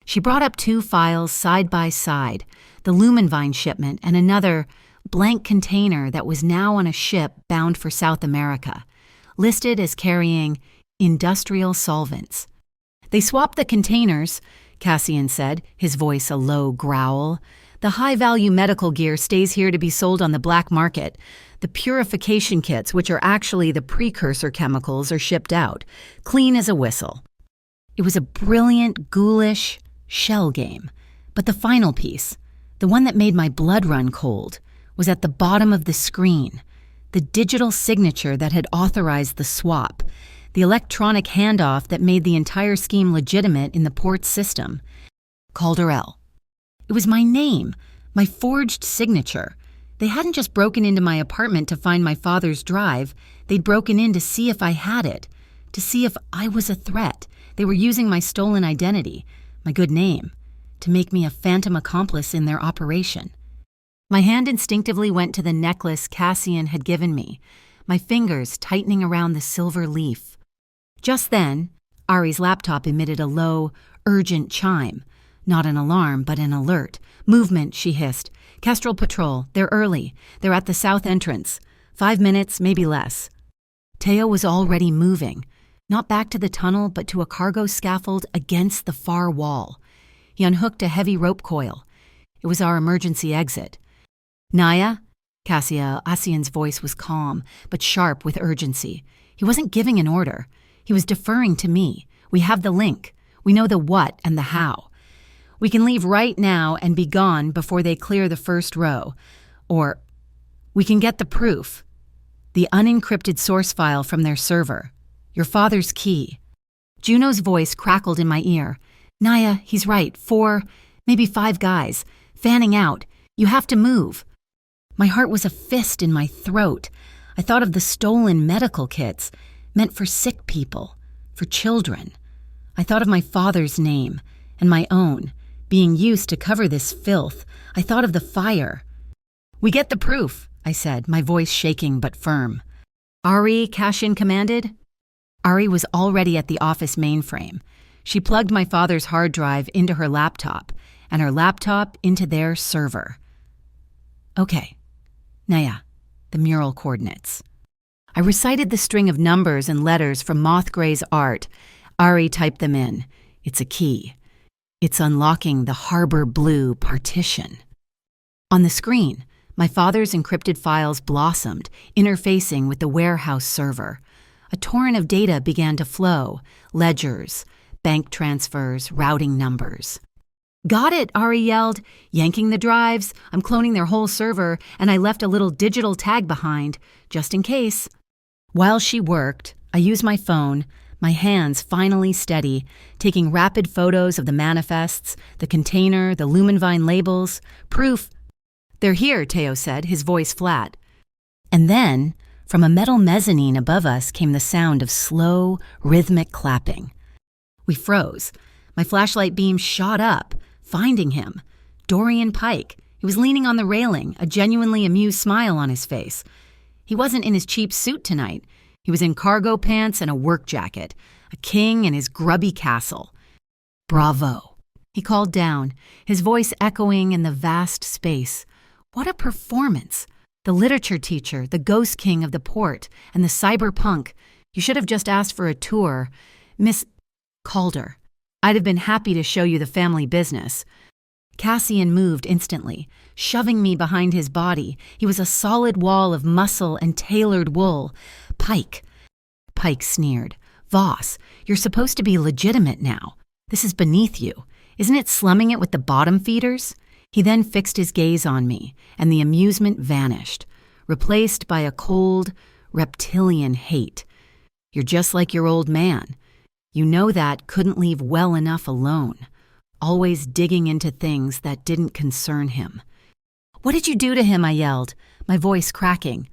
She brought up 2 files side by side, the Lumenvine shipment and another blank container that was now on a ship bound for South America, listed as carrying industrial solvents. "They swapped the containers," Cassian said, his voice a low growl. "The high-value medical gear stays here to be sold on the black market. The purification kits, which are actually the precursor chemicals, are shipped out, clean as a whistle." It was a brilliant, ghoulish shell game. But the final piece, the one that made my blood run cold, was at the bottom of the screen. The digital signature that had authorized the swap. The electronic handoff that made the entire scheme legitimate in the port system. Calderell. It was my name, my forged signature. They hadn't just broken into my apartment to find my father's drive. They'd broken in to see if I had it, to see if I was a threat. They were using my stolen identity, my good name, to make me a phantom accomplice in their operation. My hand instinctively went to the necklace Cassian had given me, my fingers tightening around the silver leaf. Just then, Ari's laptop emitted a low, urgent chime. Not an alarm, but an alert. "Movement," she hissed. Kestrel Patrol, they're early. They're at the south entrance. 5 minutes, maybe less. Teo was already moving, not back to the tunnel, but to a cargo scaffold against the far wall. He unhooked a heavy rope coil. It was our emergency exit. Naya? Cassian's voice was calm, but sharp with urgency. He wasn't giving an order. He was deferring to me. We have the link. We know the what and the how. We can leave right now and be gone before they clear the first row. Or we can get the proof. The unencrypted source file from their server. Your father's key. Juno's voice crackled in my ear. Naya, he's right. 4, maybe 5 guys. Fanning out. You have to move. My heart was a fist in my throat. I thought of the stolen medical kits, meant for sick people, for children. I thought of my father's name, and my own, being used to cover this filth. I thought of the fire. We get the proof, I said, my voice shaking but firm. Ari, Cassian commanded? Ari was already at the office mainframe. She plugged my father's hard drive into her laptop, and her laptop into their server. Okay. Naya, the mural coordinates. I recited the string of numbers and letters from Mothgray's art. Ari typed them in. It's a key. It's unlocking the Harbor Blue partition. On the screen, my father's encrypted files blossomed, interfacing with the warehouse server. A torrent of data began to flow, ledgers, bank transfers, routing numbers. Got it, Ari yelled, yanking the drives. I'm cloning their whole server, and I left a little digital tag behind, just in case. While she worked, I used my phone, my hands finally steady, taking rapid photos of the manifests, the container, the Lumenvine labels. Proof. They're here, Teo said, his voice flat. And then, from a metal mezzanine above us came the sound of slow, rhythmic clapping. We froze. My flashlight beam shot up, finding him. Dorian Pike. He was leaning on the railing, a genuinely amused smile on his face. He wasn't in his cheap suit tonight. He was in cargo pants and a work jacket, a king in his grubby castle. Bravo, he called down, his voice echoing in the vast space. What a performance! The literature teacher, the ghost king of the port, and the cyberpunk. You should have just asked for a tour. Miss Calder. I'd have been happy to show you the family business. Cassian moved instantly, shoving me behind his body. He was a solid wall of muscle and tailored wool. Pike. Pike sneered. Voss, you're supposed to be legitimate now. This is beneath you. Isn't it slumming it with the bottom feeders? He then fixed his gaze on me, and the amusement vanished, replaced by a cold, reptilian hate. You're just like your old man. You know that couldn't leave well enough alone, always digging into things that didn't concern him. What did you do to him? I yelled, my voice cracking.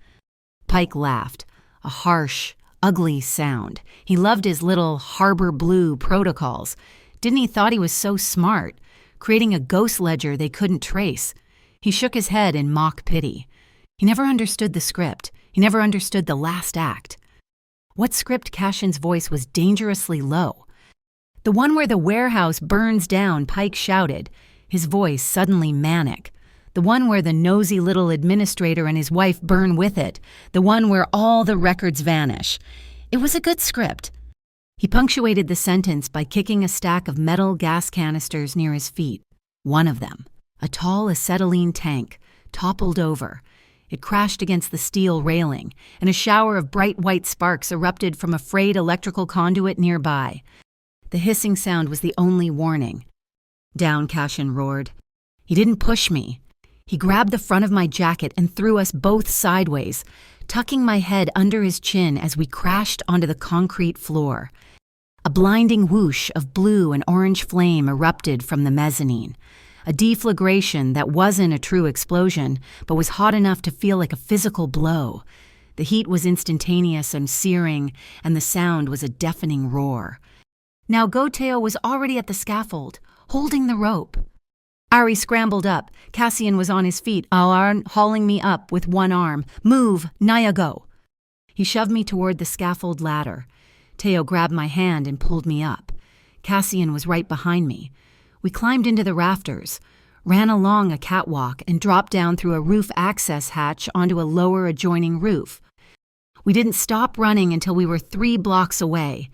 Pike laughed, a harsh, ugly sound. He loved his little Harbor Blue protocols. Didn't he thought he was so smart, creating a ghost ledger they couldn't trace? He shook his head in mock pity. He never understood the script. He never understood the last act. What script? Cassian's voice was dangerously low. The one where the warehouse burns down, Pike shouted, his voice suddenly manic. The one where the nosy little administrator and his wife burn with it. The one where all the records vanish. It was a good script. He punctuated the sentence by kicking a stack of metal gas canisters near his feet. One of them, a tall acetylene tank, toppled over. It crashed against the steel railing, and a shower of bright white sparks erupted from a frayed electrical conduit nearby. The hissing sound was the only warning. Down, Cassian roared. He didn't push me. He grabbed the front of my jacket and threw us both sideways, tucking my head under his chin as we crashed onto the concrete floor. A blinding whoosh of blue and orange flame erupted from the mezzanine. A deflagration that wasn't a true explosion, but was hot enough to feel like a physical blow. The heat was instantaneous and searing, and the sound was a deafening roar. Now Goteo was already at the scaffold, holding the rope. Ari scrambled up. Cassian was on his feet, Alarn hauling me up with one arm. Move, Naya, go. He shoved me toward the scaffold ladder. Teo grabbed my hand and pulled me up. Cassian was right behind me. We climbed into the rafters. ran along a catwalk, and dropped down through a roof access hatch onto a lower adjoining roof. We didn't stop running until we were 3 blocks away,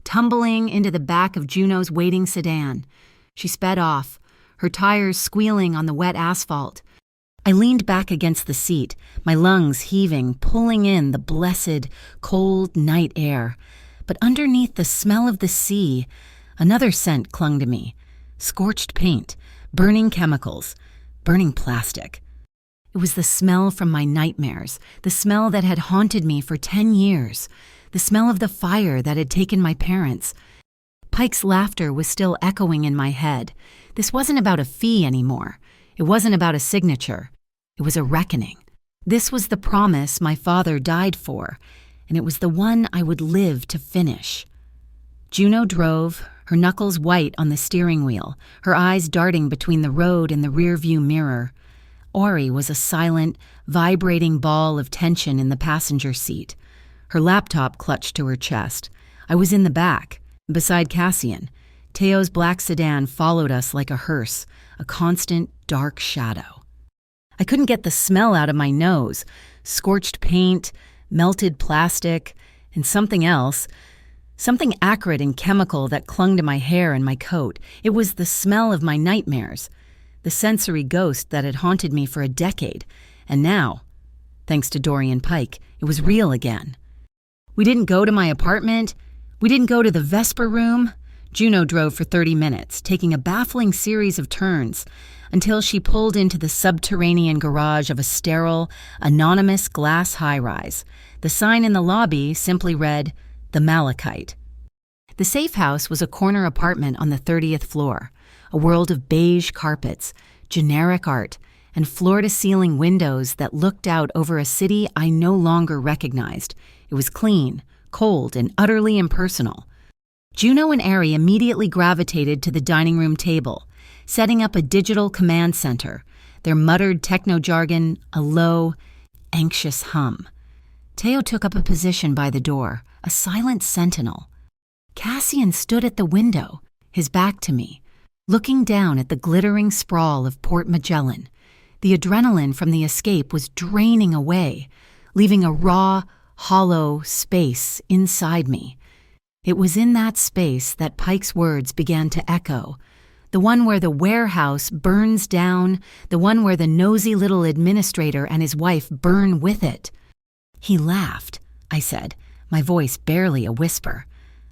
tumbling into the back of Juno's waiting sedan. She sped off, her tires squealing on the wet asphalt. I leaned back against the seat, my lungs heaving, pulling in the blessed, cold night air. But underneath the smell of the sea, another scent clung to me. Scorched paint, burning chemicals, burning plastic. It was the smell from my nightmares, the smell that had haunted me for 10 years, the smell of the fire that had taken my parents. Pike's laughter was still echoing in my head. This wasn't about a fee anymore. It wasn't about a signature. It was a reckoning. This was the promise my father died for, and it was the one I would live to finish. Juno drove, her knuckles white on the steering wheel, her eyes darting between the road and the rearview mirror. Ori was a silent, vibrating ball of tension in the passenger seat. Her laptop clutched to her chest. I was in the back, beside Cassian. Teo's black sedan followed us like a hearse, a constant, dark shadow. I couldn't get the smell out of my nose. Scorched paint, melted plastic, and something else. Something acrid and chemical that clung to my hair and my coat. It was the smell of my nightmares, the sensory ghost that had haunted me for a decade. And now, thanks to Dorian Pike, it was real again. We didn't go to my apartment. We didn't go to the Vesper room. Juno drove for 30 minutes, taking a baffling series of turns, until she pulled into the subterranean garage of a sterile, anonymous glass high-rise. The sign in the lobby simply read, "The Malachite." The safe house was a corner apartment on the 30th floor, a world of beige carpets, generic art, and floor-to-ceiling windows that looked out over a city I no longer recognized. It was clean, cold, and utterly impersonal. Juno and Ari immediately gravitated to the dining room table, setting up a digital command center, their muttered techno-jargon a low, anxious hum. Teo took up a position by the door, a silent sentinel. Cassian stood at the window, his back to me, looking down at the glittering sprawl of Port Magellan. The adrenaline from the escape was draining away, leaving a raw, hollow space inside me. It was in that space that Pike's words began to echo, the one where the warehouse burns down, the one where the nosy little administrator and his wife burn with it. "He laughed," I said, my voice barely a whisper.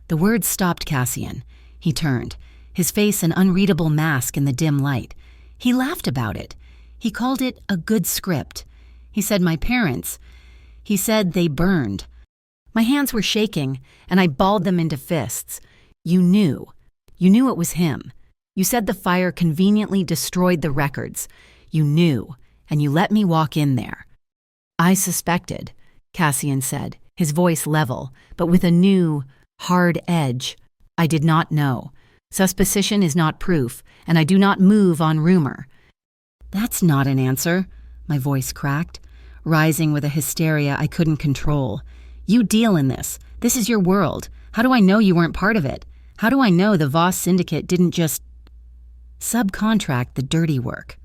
The words stopped Cassian. He turned, his face an unreadable mask in the dim light. He laughed about it. He called it a good script. He said he said they burned. My hands were shaking, and I balled them into fists. You knew it was him. You said the fire conveniently destroyed the records. You knew, and you let me walk in there. "I suspected," Cassian said, his voice level, but with a new, hard edge. "I did not know. Suspicion is not proof, and I do not move on rumor." "That's not an answer," my voice cracked, rising with a hysteria I couldn't control. "You deal in this. This is your world. How do I know you weren't part of it? How do I know the Voss Syndicate didn't just subcontract the dirty work?"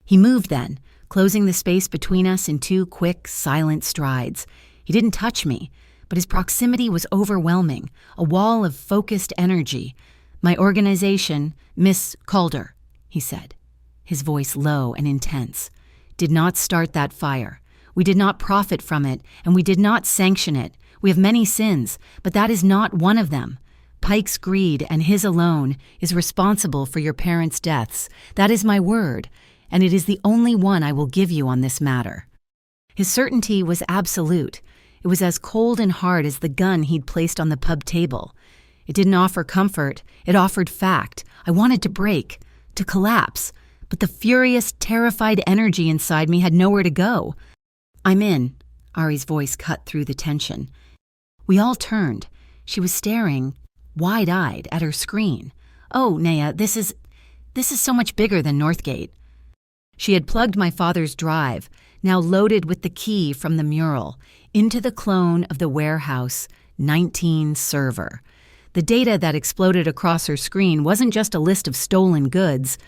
He moved then, closing the space between us in 2 quick, silent strides. He didn't touch me, but his proximity was overwhelming, a wall of focused energy. "My organization, Miss Calder," he said, his voice low and intense, "did not start that fire. We did not profit from it, and we did not sanction it. We have many sins, but that is not one of them. Pike's greed, and his alone, is responsible for your parents' deaths. That is my word, and it is the only one I will give you on this matter." His certainty was absolute. It was as cold and hard as the gun he'd placed on the pub table. It didn't offer comfort. It offered fact. I wanted to break, to collapse, but the furious, terrified energy inside me had nowhere to go. "I'm in," Ari's voice cut through the tension. We all turned. She was staring, wide-eyed, at her screen. "Oh, Naya, this is so much bigger than Northgate." She had plugged my father's drive, now loaded with the key from the mural, into the clone of the warehouse 19 server. The data that exploded across her screen wasn't just a list of stolen goods.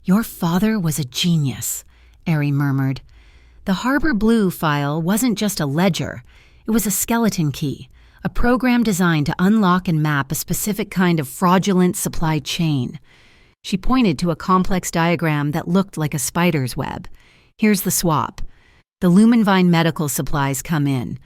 Your father was a genius, Ari murmured. The Harbor Blue file wasn't just a ledger. It was a skeleton key, a program designed to unlock and map a specific kind of fraudulent supply chain. She pointed to a complex diagram that looked like a spider's web. Here's the swap. The Lumenvine medical supplies come in.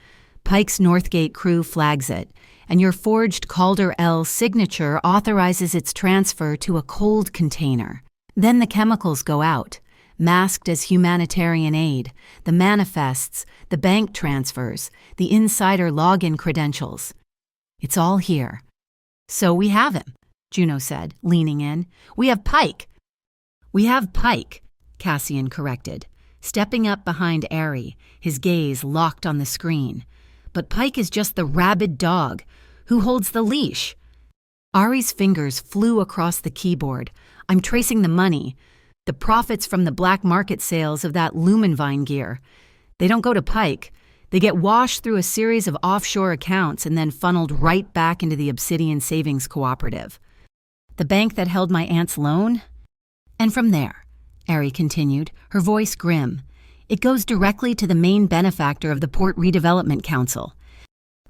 Pike's Northgate crew flags it, and your forged Calder L signature authorizes its transfer to a cold container. Then the chemicals go out, masked as humanitarian aid, the manifests, the bank transfers, the insider login credentials. It's all here. So we have him, Juno said, leaning in. We have Pike. We have Pike, Cassian corrected, stepping up behind Ari, his gaze locked on the screen. But Pike is just the rabid dog. Who holds the leash? Ari's fingers flew across the keyboard. I'm tracing the money. The profits from the black market sales of that Lumenvine gear. They don't go to Pike. They get washed through a series of offshore accounts and then funneled right back into the Obsidian Savings Cooperative. The bank that held my aunt's loan? And from there, Ari continued, her voice grim, it goes directly to the main benefactor of the Port Redevelopment Council.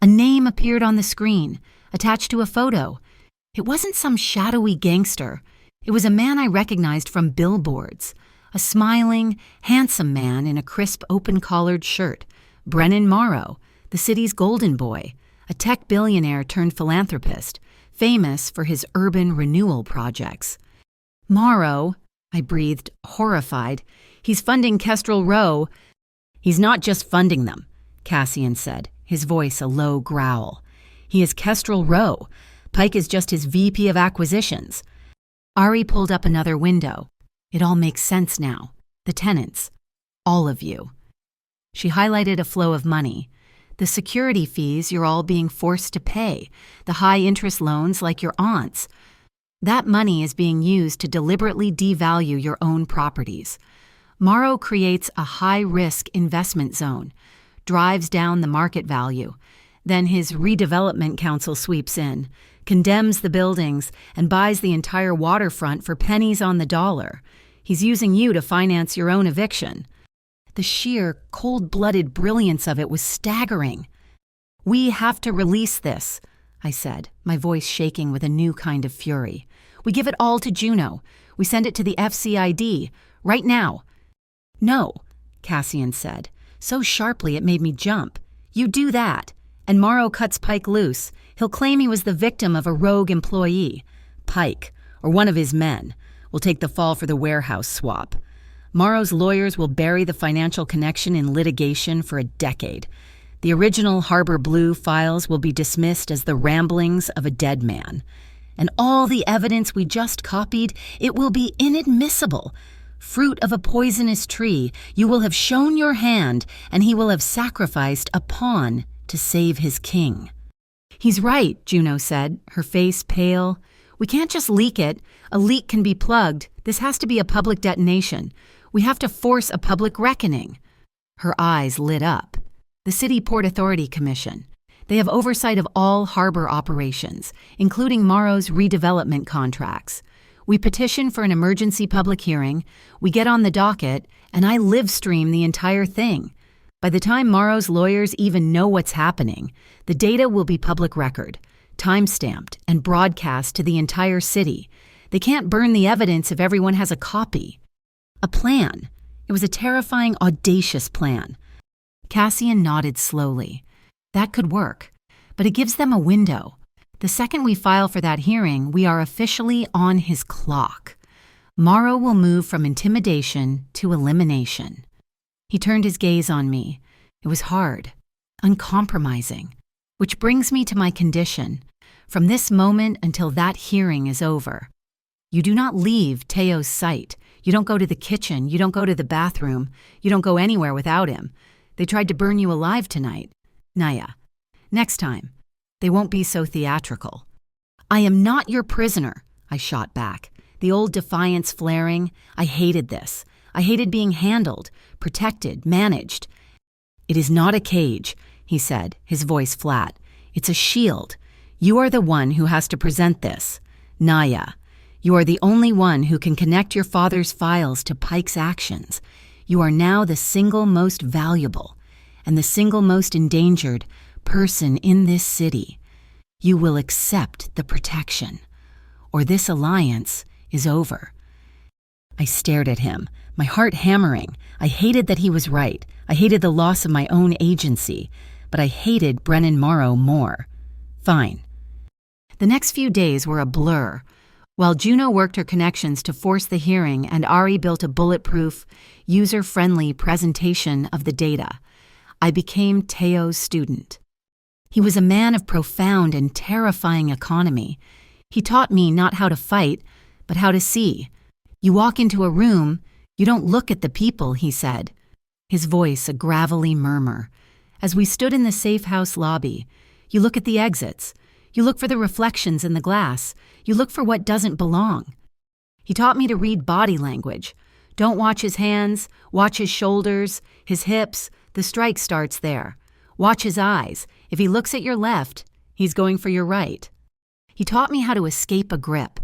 A name appeared on the screen, attached to a photo. It wasn't some shadowy gangster. It was a man I recognized from billboards. A smiling, handsome man in a crisp, open-collared shirt. Brennan Morrow, the city's golden boy, a tech billionaire turned philanthropist, famous for his urban renewal projects. Morrow, I breathed, horrified. He's funding Kestrel Row. He's not just funding them, Cassian said, his voice a low growl. He is Kestrel Row. Pike is just his VP of acquisitions. Ari pulled up another window. It all makes sense now. The tenants. All of you. She highlighted a flow of money. The security fees you're all being forced to pay. The high-interest loans like your aunt's. That money is being used to deliberately devalue your own properties. Morrow creates a high-risk investment zone, drives down the market value. Then his redevelopment council sweeps in, condemns the buildings, and buys the entire waterfront for pennies on the dollar. He's using you to finance your own eviction. The sheer, cold-blooded brilliance of it was staggering. We have to release this, I said, my voice shaking with a new kind of fury. We give it all to Juno. We send it to the FCID, right now. No, Cassian said, so sharply it made me jump. You do that, and Morrow cuts Pike loose. He'll claim he was the victim of a rogue employee. Pike, or one of his men, will take the fall for the warehouse swap. Morrow's lawyers will bury the financial connection in litigation for a decade. The original Harbor Blue files will be dismissed as the ramblings of a dead man. And all the evidence we just copied, it will be inadmissible. Fruit of a poisonous tree, you will have shown your hand, and he will have sacrificed a pawn to save his king. He's right, Juno said, her face pale. We can't just leak it. A leak can be plugged. This has to be a public detonation. We have to force a public reckoning. Her eyes lit up. The City Port Authority Commission. They have oversight of all harbor operations, including Morrow's redevelopment contracts. We petition for an emergency public hearing, we get on the docket, and I live stream the entire thing. By the time Morrow's lawyers even know what's happening, the data will be public record, time-stamped, and broadcast to the entire city. They can't burn the evidence if everyone has a copy. A plan. It was a terrifying, audacious plan. Cassian nodded slowly. That could work, but it gives them a window. The second we file for that hearing, we are officially on his clock. Morrow will move from intimidation to elimination. He turned his gaze on me. It was hard, uncompromising, which brings me to my condition. From this moment until that hearing is over, you do not leave Teo's sight. You don't go to the kitchen. You don't go to the bathroom. You don't go anywhere without him. They tried to burn you alive tonight. Naya, next time, they won't be so theatrical. I am not your prisoner, I shot back, the old defiance flaring. I hated this. I hated being handled, protected, managed. It is not a cage, he said, his voice flat. It's a shield. You are the one who has to present this. Naya, You are the only one who can connect your father's files to Pike's actions. You are now the single most valuable and the single most endangered person in this city. You will accept the protection, or this alliance is over." I stared at him, my heart hammering. I hated that he was right. I hated the loss of my own agency, but I hated Brennan Morrow more. Fine. The next few days were a blur. While Juno worked her connections to force the hearing and Ari built a bulletproof, user-friendly presentation of the data, I became Teo's student. He was a man of profound and terrifying economy. He taught me not how to fight, but how to see. "You walk into a room, you don't look at the people," he said, his voice a gravelly murmur. As we stood in the safe house lobby, you look at the exits. You look for the reflections in the glass. You look for what doesn't belong. He taught me to read body language. Don't watch his hands, watch his shoulders, his hips. The strike starts there. Watch his eyes. If he looks at your left, he's going for your right. He taught me how to escape a grip,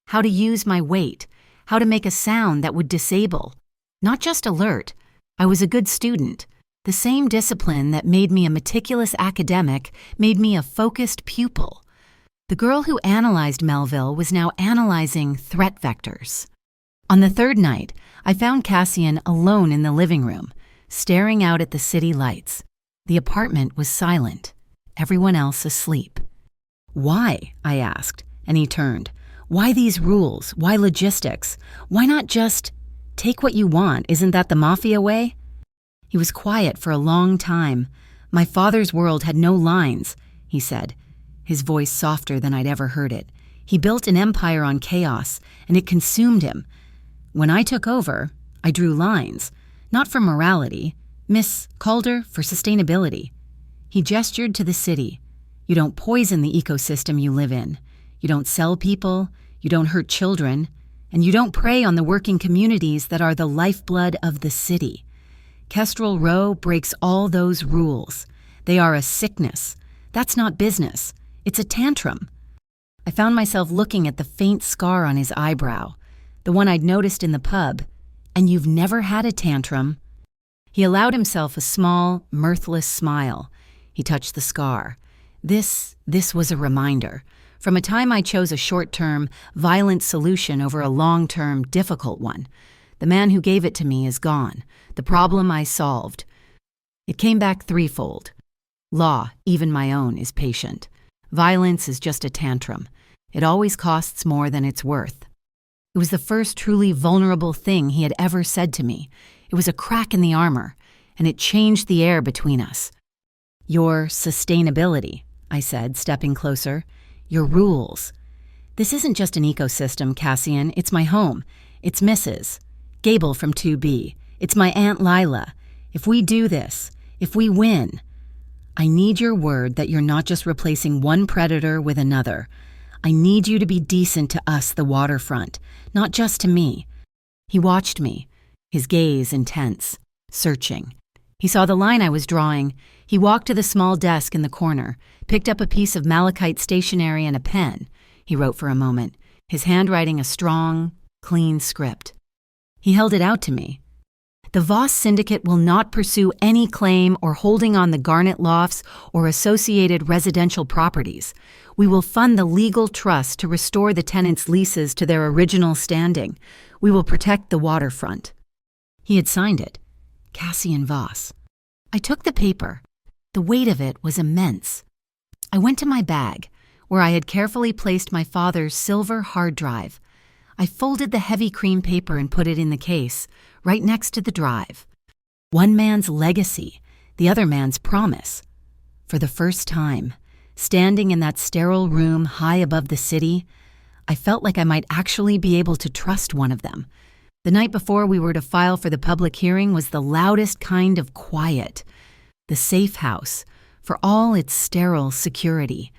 how to use my weight, how to make a sound that would disable. Not just alert. I was a good student. The same discipline that made me a meticulous academic made me a focused pupil. The girl who analyzed Melville was now analyzing threat vectors. On the third night, I found Cassian alone in the living room, staring out at the city lights. The apartment was silent, everyone else asleep. "Why?" I asked, and he turned. "Why these rules? Why logistics? Why not just take what you want? Isn't that the Mafia way?" He was quiet for a long time. "My father's world had no lines," he said, his voice softer than I'd ever heard it. "He built an empire on chaos, and it consumed him. When I took over, I drew lines, not for morality, Miss Calder, for sustainability." He gestured to the city. "You don't poison the ecosystem you live in. You don't sell people, you don't hurt children, and you don't prey on the working communities that are the lifeblood of the city. Kestrel Row breaks all those rules. They are a sickness. That's not business. It's a tantrum." I found myself looking at the faint scar on his eyebrow, the one I'd noticed in the pub. "And you've never had a tantrum?" He allowed himself a small, mirthless smile. He touched the scar. This was a reminder. From a time I chose a short-term, violent solution over a long-term, difficult one. The man who gave it to me is gone. The problem I solved. It came back threefold. Law, even my own, is patient. Violence is just a tantrum. It always costs more than it's worth. It was the first truly vulnerable thing he had ever said to me. It was a crack in the armor, and it changed the air between us. "Your sustainability," I said, stepping closer. "Your rules. This isn't just an ecosystem, Cassian. It's my home. It's Mrs. Gable from 2B. It's my Aunt Lila. If we do this, if we win, I need your word that you're not just replacing one predator with another. I need you to be decent to us, the waterfront, not just to me." He watched me, his gaze intense, searching. He saw the line I was drawing. He walked to the small desk in the corner, picked up a piece of malachite stationery and a pen. He wrote for a moment, his handwriting a strong, clean script. He held it out to me. "The Voss Syndicate will not pursue any claim or holding on the Garnet Lofts or associated residential properties. We will fund the legal trust to restore the tenants' leases to their original standing. We will protect the waterfront." He had signed it. Cassian Voss. I took the paper. The weight of it was immense. I went to my bag, where I had carefully placed my father's silver hard drive. I folded the heavy cream paper and put it in the case, right next to the drive. One man's legacy, the other man's promise. For the first time, standing in that sterile room high above the city, I felt like I might actually be able to trust one of them. The night before we were to file for the public hearing was the loudest kind of quiet. The safe house, for all its sterile security,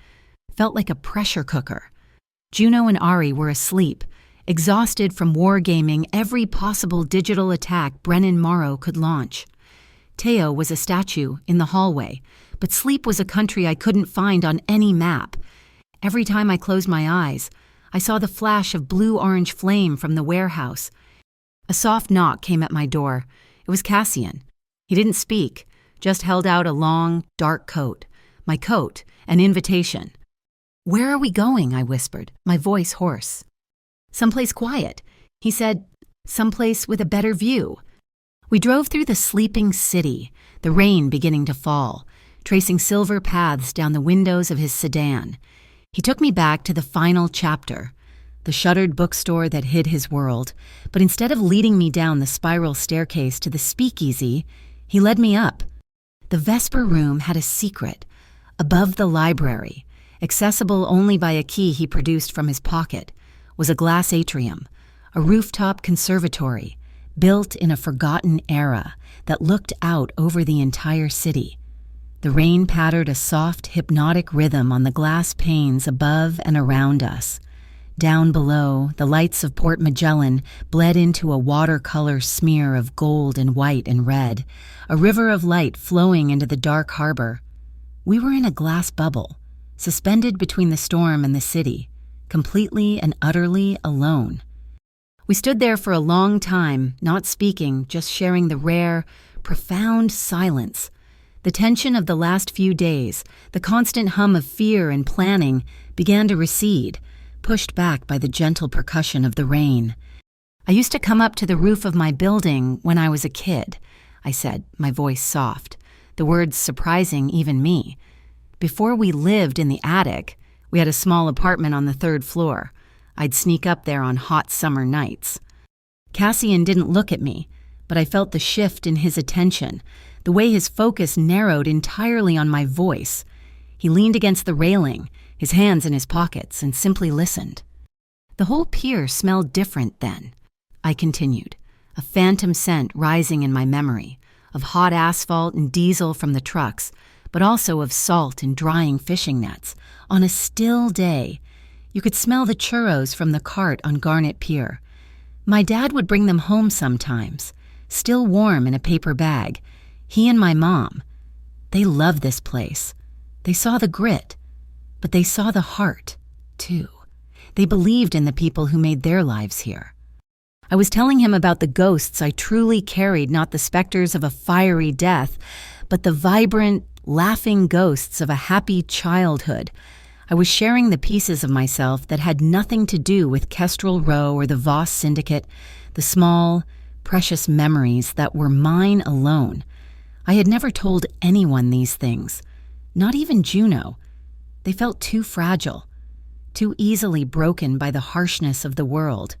felt like a pressure cooker. Juno and Ari were asleep, exhausted from wargaming every possible digital attack Brennan Morrow could launch. Teo was a statue in the hallway, but sleep was a country I couldn't find on any map. Every time I closed my eyes, I saw the flash of blue-orange flame from the warehouse. A soft knock came at my door. It was Cassian. He didn't speak, just held out a long, dark coat. My coat, an invitation. "Where are we going?" I whispered, my voice hoarse. "Someplace quiet," he said. "Someplace with a better view." We drove through the sleeping city, the rain beginning to fall, tracing silver paths down the windows of his sedan. He took me back to the final chapter, the shuttered bookstore that hid his world, but instead of leading me down the spiral staircase to the speakeasy, he led me up. The Vesper room had a secret. Above the library, accessible only by a key he produced from his pocket, was a glass atrium, a rooftop conservatory, built in a forgotten era that looked out over the entire city. The rain pattered a soft, hypnotic rhythm on the glass panes above and around us. Down below, the lights of Port Magellan bled into a watercolor smear of gold and white and red, a river of light flowing into the dark harbor. We were in a glass bubble, suspended between the storm and the city, completely and utterly alone. We stood there for a long time, not speaking, just sharing the rare, profound silence. The tension of the last few days, the constant hum of fear and planning, began to recede, pushed back by the gentle percussion of the rain. "I used to come up to the roof of my building when I was a kid," I said, my voice soft, the words surprising even me. "Before we lived in the attic, we had a small apartment on the 3rd floor. I'd sneak up there on hot summer nights." Cassian didn't look at me, but I felt the shift in his attention, the way his focus narrowed entirely on my voice. He leaned against the railing, his hands in his pockets, and simply listened. "The whole pier smelled different then," I continued, a phantom scent rising in my memory, of hot asphalt and diesel from the trucks, but also of salt and drying fishing nets. On a still day, you could smell the churros from the cart on Garnet Pier. My dad would bring them home sometimes, still warm in a paper bag. He and my mom. They loved this place. They saw the grit, but they saw the heart, too. They believed in the people who made their lives here. I was telling him about the ghosts I truly carried, not the specters of a fiery death, but the vibrant, laughing ghosts of a happy childhood. I was sharing the pieces of myself that had nothing to do with Kestrel Row or the Voss Syndicate, the small, precious memories that were mine alone. I had never told anyone these things, not even Juno. They felt too fragile, too easily broken by the harshness of the world.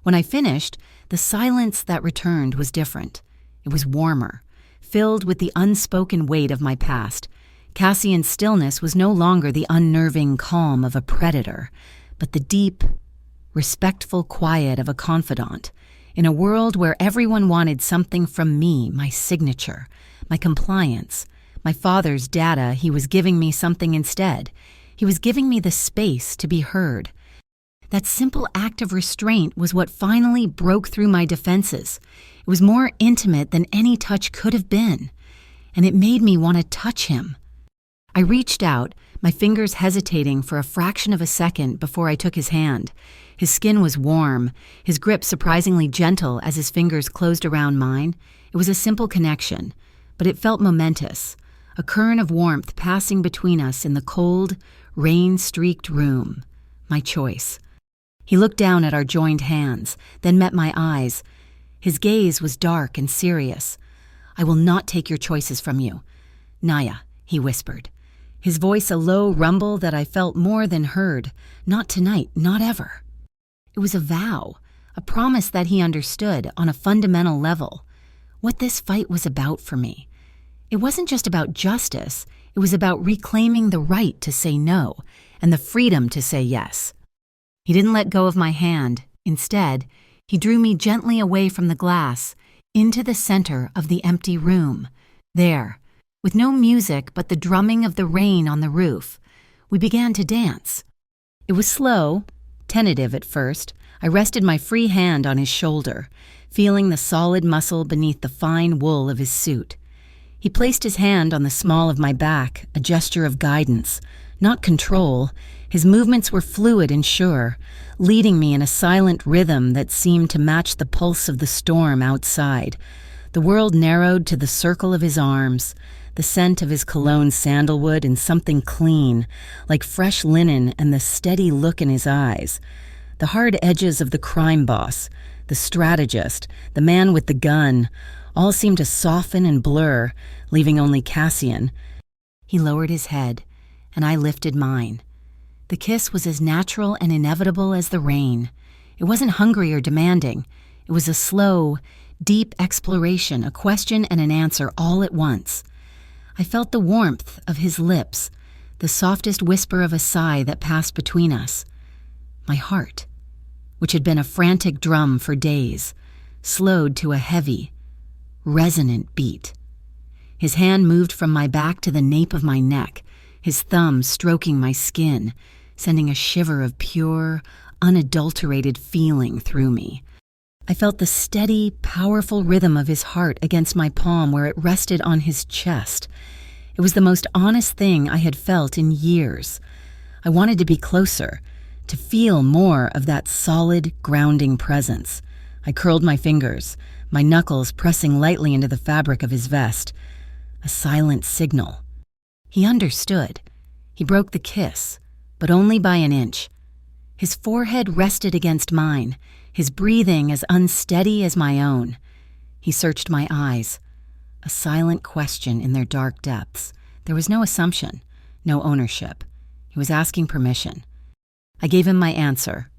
When I finished, the silence that returned was different. It was warmer, filled with the unspoken weight of my past. Cassian's stillness was no longer the unnerving calm of a predator, but the deep, respectful quiet of a confidant. In a world where everyone wanted something from me, my signature, my compliance, my father's data, he was giving me something instead. He was giving me the space to be heard. That simple act of restraint was what finally broke through my defenses. It was more intimate than any touch could have been, and it made me want to touch him. I reached out, my fingers hesitating for a fraction of a second before I took his hand. His skin was warm, his grip surprisingly gentle as his fingers closed around mine. It was a simple connection, but it felt momentous, a current of warmth passing between us in the cold, rain-streaked room. My choice. He looked down at our joined hands, then met my eyes. His gaze was dark and serious. "I will not take your choices from you. Naya," he whispered, his voice a low rumble that I felt more than heard. "Not tonight, not ever." It was a vow, a promise that he understood on a fundamental level. What this fight was about for me. It wasn't just about justice, it was about reclaiming the right to say no and the freedom to say yes. He didn't let go of my hand. Instead, he drew me gently away from the glass, into the center of the empty room. There, with no music but the drumming of the rain on the roof, we began to dance. It was slow, tentative at first. I rested my free hand on his shoulder, feeling the solid muscle beneath the fine wool of his suit. He placed his hand on the small of my back, a gesture of guidance, Not control. His movements were fluid and sure, leading me in a silent rhythm that seemed to match the pulse of the storm outside. The world narrowed to the circle of his arms, the scent of his cologne sandalwood and something clean, like fresh linen, and the steady look in his eyes. The hard edges of the crime boss, the strategist, the man with the gun, all seemed to soften and blur, leaving only Cassian. He lowered his head, and I lifted mine. The kiss was as natural and inevitable as the rain. It wasn't hungry or demanding. It was a slow, deep exploration, a question and an answer all at once. I felt the warmth of his lips, the softest whisper of a sigh that passed between us. My heart, which had been a frantic drum for days, slowed to a heavy, resonant beat. His hand moved from my back to the nape of my neck, his thumb stroking my skin, sending a shiver of pure, unadulterated feeling through me. I felt the steady, powerful rhythm of his heart against my palm where it rested on his chest. It was the most honest thing I had felt in years. I wanted to be closer, to feel more of that solid, grounding presence. I curled my fingers, my knuckles pressing lightly into the fabric of his vest. A silent signal. He understood. He broke the kiss, but only by an inch. His forehead rested against mine, his breathing as unsteady as my own. He searched my eyes, a silent question in their dark depths. There was no assumption, no ownership. He was asking permission. I gave him my answer.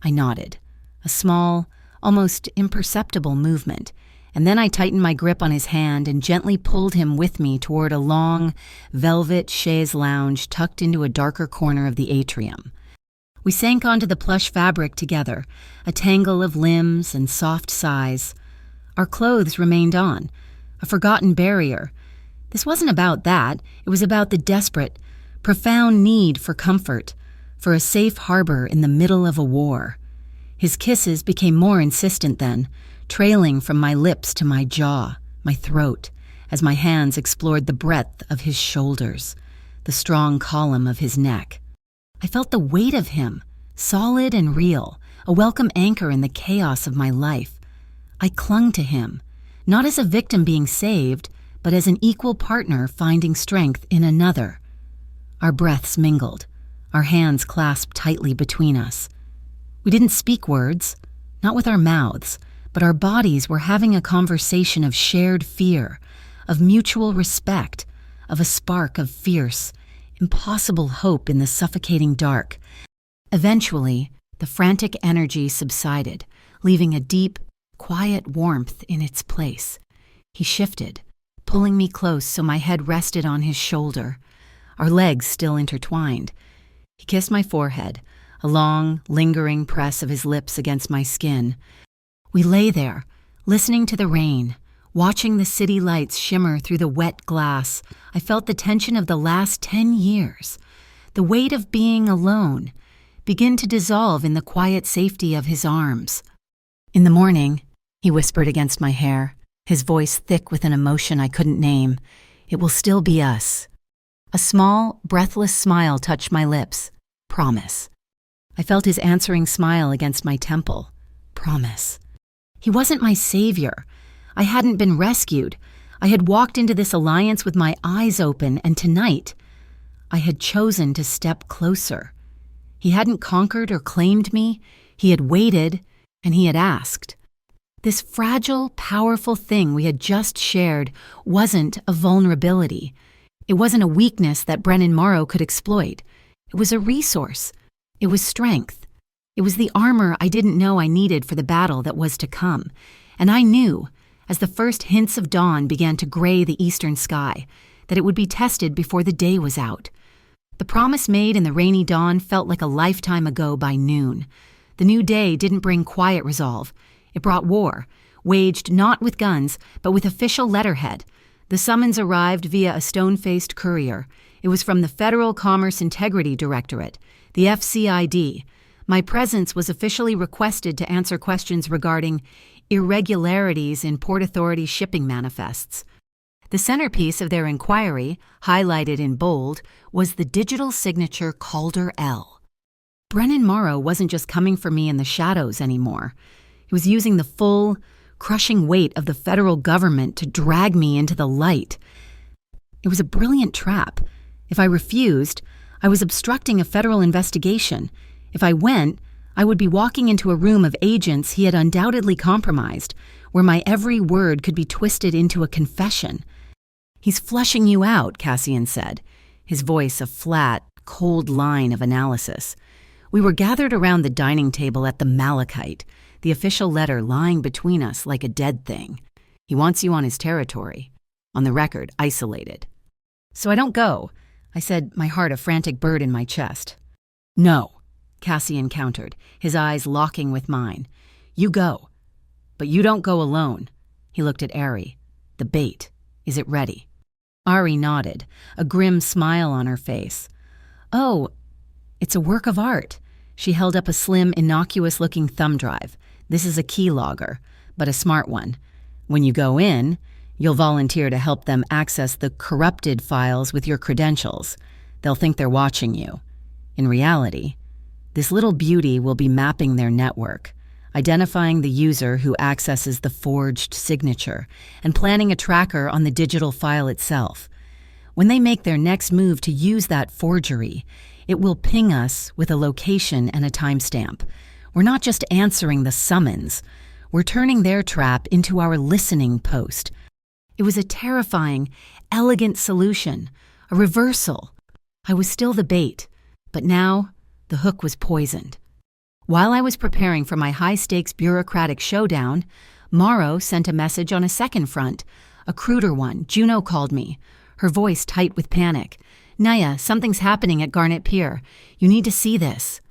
I nodded, a small, almost imperceptible movement, and then I tightened my grip on his hand and gently pulled him with me toward a long, velvet chaise lounge tucked into a darker corner of the atrium. We sank onto the plush fabric together, a tangle of limbs and soft sighs. Our clothes remained on, a forgotten barrier. This wasn't about that. It was about the desperate, profound need for comfort, for a safe harbor in the middle of a war. His kisses became more insistent then, trailing from my lips to my jaw, my throat, as my hands explored the breadth of his shoulders, the strong column of his neck. I felt the weight of him, solid and real, a welcome anchor in the chaos of my life. I clung to him, not as a victim being saved, but as an equal partner finding strength in another. Our breaths mingled, our hands clasped tightly between us. We didn't speak words, not with our mouths, but our bodies were having a conversation of shared fear, of mutual respect, of a spark of fierce, impossible hope in the suffocating dark. Eventually, the frantic energy subsided, leaving a deep, quiet warmth in its place. He shifted, pulling me close so my head rested on his shoulder, our legs still intertwined. He kissed my forehead, a long, lingering press of his lips against my skin. We lay there, listening to the rain, watching the city lights shimmer through the wet glass. I felt the tension of the last 10 years, the weight of being alone, begin to dissolve in the quiet safety of his arms. In the morning, he whispered against my hair, his voice thick with an emotion I couldn't name. It will still be us. A small, breathless smile touched my lips. Promise. I felt his answering smile against my temple. Promise. He wasn't my savior. I hadn't been rescued. I had walked into this alliance with my eyes open, and tonight, I had chosen to step closer. He hadn't conquered or claimed me. He had waited, and he had asked. This fragile, powerful thing we had just shared wasn't a vulnerability. It wasn't a weakness that Brennan Morrow could exploit. It was a resource. It was strength. It was the armor I didn't know I needed for the battle that was to come. And I knew, as the first hints of dawn began to gray the eastern sky, that it would be tested before the day was out. The promise made in the rainy dawn felt like a lifetime ago by noon. The new day didn't bring quiet resolve. It brought war, waged not with guns, but with official letterhead. The summons arrived via a stone-faced courier. It was from the Federal Commerce Integrity Directorate, the FCID. My presence was officially requested to answer questions regarding irregularities in Port Authority shipping manifests. The centerpiece of their inquiry, highlighted in bold, was the digital signature Calder L. Brennan Morrow wasn't just coming for me in the shadows anymore. He was using the full, crushing weight of the federal government to drag me into the light. It was a brilliant trap. If I refused, I was obstructing a federal investigation. If I went, I would be walking into a room of agents he had undoubtedly compromised, where my every word could be twisted into a confession. "He's flushing you out," Cassian said, his voice a flat, cold line of analysis. We were gathered around the dining table at the Malachite, the official letter lying between us like a dead thing. "He wants you on his territory. On the record, isolated." "So I don't go," I said, my heart a frantic bird in my chest. "No," Cassian countered, his eyes locking with mine. "You go. But you don't go alone." He looked at Ari. "The bait. Is it ready?" Ari nodded, a grim smile on her face. "Oh, it's a work of art." She held up a slim, innocuous-looking thumb drive. "This is a keylogger, but a smart one. When you go in, you'll volunteer to help them access the corrupted files with your credentials. They'll think they're watching you. In reality, this little beauty will be mapping their network, identifying the user who accesses the forged signature, and planning a tracker on the digital file itself. When they make their next move to use that forgery, it will ping us with a location and a timestamp. We're not just answering the summons. We're turning their trap into our listening post. It was a terrifying, elegant solution, a reversal. I was still the bait, but now the hook was poisoned. While I was preparing for my high-stakes bureaucratic showdown, Morrow sent a message on a second front, a cruder one. Juno called me, her voice tight with panic. "Naya, something's happening at Garnet Pier. You need to see this."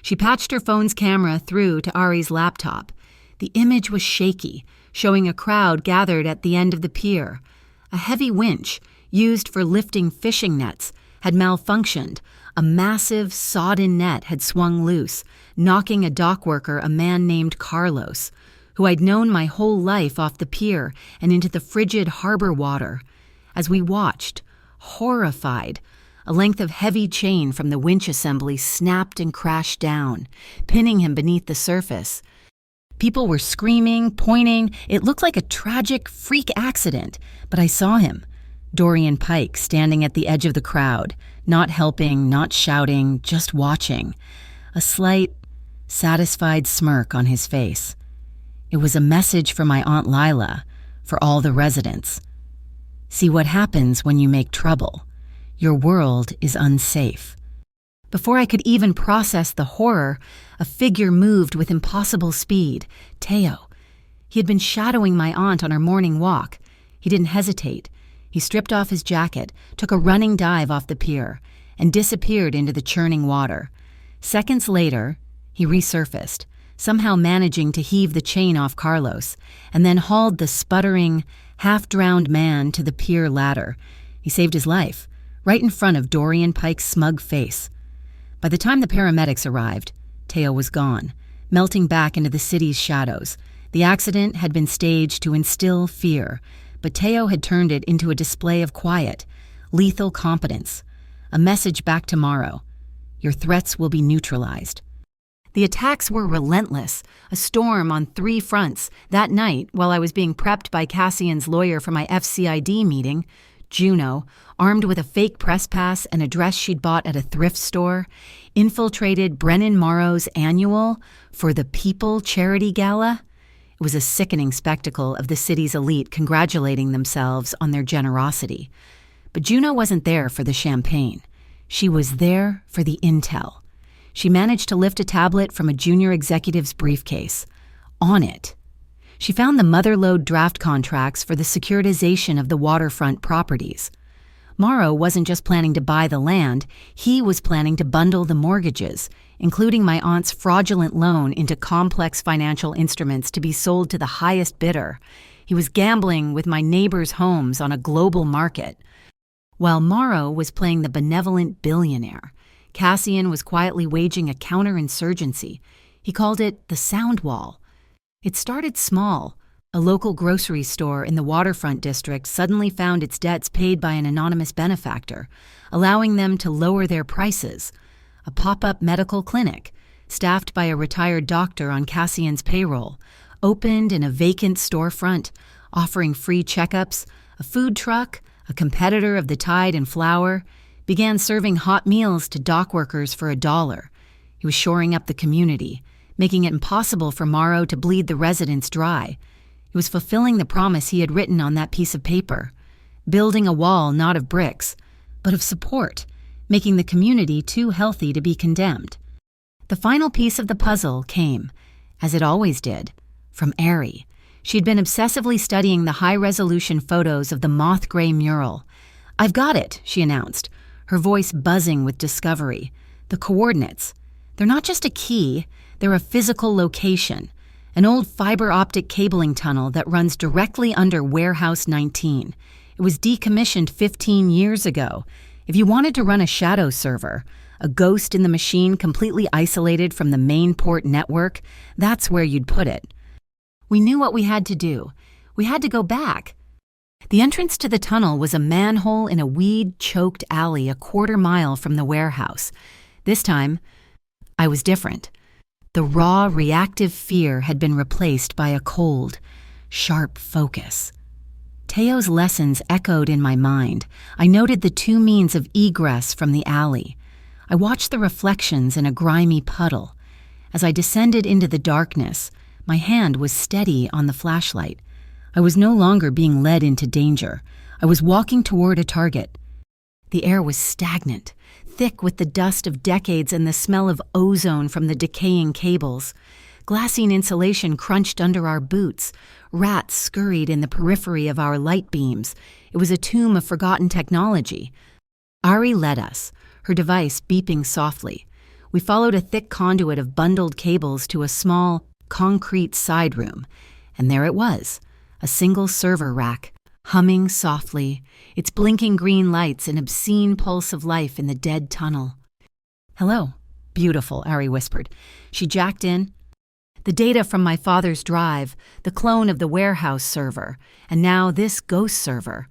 She patched her phone's camera through to Ari's laptop. The image was shaky, showing a crowd gathered at the end of the pier. A heavy winch, used for lifting fishing nets, had malfunctioned. A massive, sodden net had swung loose, knocking a dockworker, a man named Carlos, who I'd known my whole life, off the pier and into the frigid harbor water. As we watched, horrified, a length of heavy chain from the winch assembly snapped and crashed down, pinning him beneath the surface. People were screaming, pointing. It looked like a tragic freak accident, but I saw him, Dorian Pike, standing at the edge of the crowd, not helping, not shouting, just watching, a slight, satisfied smirk on his face. It was a message for my Aunt Lila, for all the residents. See what happens when you make trouble. Your world is unsafe. Before I could even process the horror, a figure moved with impossible speed. Teo. He had been shadowing my aunt on her morning walk. He didn't hesitate. He stripped off his jacket, took a running dive off the pier, and disappeared into the churning water. Seconds later, he resurfaced, somehow managing to heave the chain off Carlos, and then hauled the sputtering, half-drowned man to the pier ladder. He saved his life, right in front of Dorian Pike's smug face. By the time the paramedics arrived, Teo was gone, melting back into the city's shadows. The accident had been staged to instill fear, but Teo had turned it into a display of quiet, lethal competence. A message back tomorrow. Your threats will be neutralized. The attacks were relentless, a storm on 3 fronts. That night, while I was being prepped by Cassian's lawyer for my FCID meeting, Juno, armed with a fake press pass and a dress she'd bought at a thrift store, infiltrated Brennan Morrow's annual for the People Charity Gala. It was a sickening spectacle of the city's elite congratulating themselves on their generosity. But Juno wasn't there for the champagne. She was there for the intel. She managed to lift a tablet from a junior executive's briefcase. On it, she found the motherlode draft contracts for the securitization of the waterfront properties. Morrow wasn't just planning to buy the land, he was planning to bundle the mortgages, including my aunt's fraudulent loan, into complex financial instruments to be sold to the highest bidder. He was gambling with my neighbors' homes on a global market. While Morrow was playing the benevolent billionaire, Cassian was quietly waging a counterinsurgency. He called it the Sound Wall. It started small, A local grocery store in the waterfront district suddenly found its debts paid by an anonymous benefactor, allowing them to lower their prices. A pop-up medical clinic, staffed by a retired doctor on Cassian's payroll, opened in a vacant storefront, offering free checkups. A food truck, a competitor of the Tide and Flour, began serving hot meals to dock workers for $1. He was shoring up the community, making it impossible for Morrow to bleed the residents dry. He was fulfilling the promise he had written on that piece of paper, building a wall not of bricks, but of support, making the community too healthy to be condemned. The final piece of the puzzle came, as it always did, from Ari. She'd been obsessively studying the high-resolution photos of the moth-gray mural. "I've got it," she announced, her voice buzzing with discovery. "The coordinates. They're not just a key, they're a physical location. An old fiber-optic cabling tunnel that runs directly under Warehouse 19. It was decommissioned 15 years ago. If you wanted to run a shadow server, a ghost in the machine completely isolated from the main port network, that's where you'd put it. We knew what we had to do. We had to go back. The entrance to the tunnel was a manhole in a weed-choked alley a quarter-mile from the warehouse. This time, I was different. The raw, reactive fear had been replaced by a cold, sharp focus. Teo's lessons echoed in my mind. I noted the two means of egress from the alley. I watched the reflections in a grimy puddle. As I descended into the darkness, my hand was steady on the flashlight. I was no longer being led into danger. I was walking toward a target. The air was stagnant, thick with the dust of decades and the smell of ozone from the decaying cables. Glassine insulation crunched under our boots. Rats scurried in the periphery of our light beams. It was a tomb of forgotten technology. Ari led us, her device beeping softly. We followed a thick conduit of bundled cables to a small, concrete side room, and there it was, a single server rack, humming softly, its blinking green lights an obscene pulse of life in the dead tunnel. "Hello, beautiful," Ari whispered. She jacked in. The data from my father's drive, the clone of the warehouse server, and now this ghost server,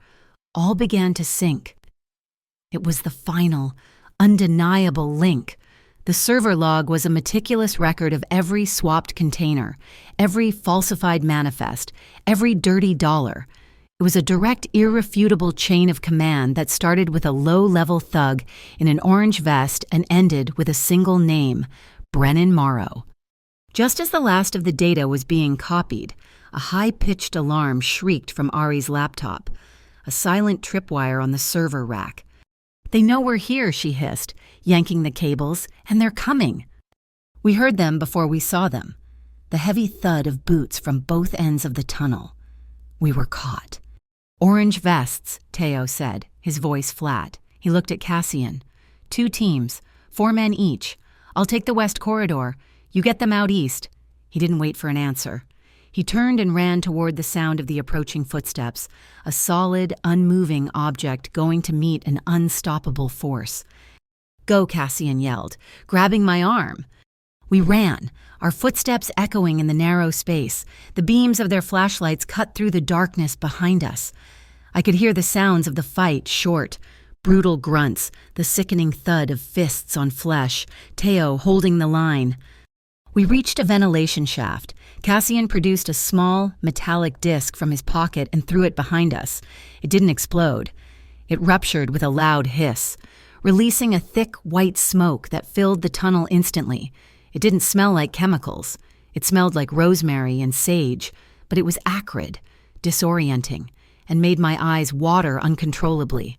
all began to sync. It was the final, undeniable link. The server log was a meticulous record of every swapped container, every falsified manifest, every dirty dollar. It was a direct, irrefutable chain of command that started with a low-level thug in an orange vest and ended with a single name, Brennan Morrow. Just as the last of the data was being copied, a high-pitched alarm shrieked from Ari's laptop, a silent tripwire on the server rack. "They know we're here," she hissed, yanking the cables, "and they're coming." We heard them before we saw them, the heavy thud of boots from both ends of the tunnel. We were caught. "Orange vests," Teo said, his voice flat. He looked at Cassian. "2 teams, 4 men each. I'll take the west corridor. You get them out east." He didn't wait for an answer. He turned and ran toward the sound of the approaching footsteps, a solid, unmoving object going to meet an unstoppable force. "Go," Cassian yelled, grabbing my arm. We ran, our footsteps echoing in the narrow space. The beams of their flashlights cut through the darkness behind us. I could hear the sounds of the fight, short, brutal grunts, the sickening thud of fists on flesh, Teo holding the line. We reached a ventilation shaft. Cassian produced a small, metallic disc from his pocket and threw it behind us. It didn't explode. It ruptured with a loud hiss, releasing a thick, white smoke that filled the tunnel instantly. It didn't smell like chemicals. It smelled like rosemary and sage, but it was acrid, disorienting, and made my eyes water uncontrollably.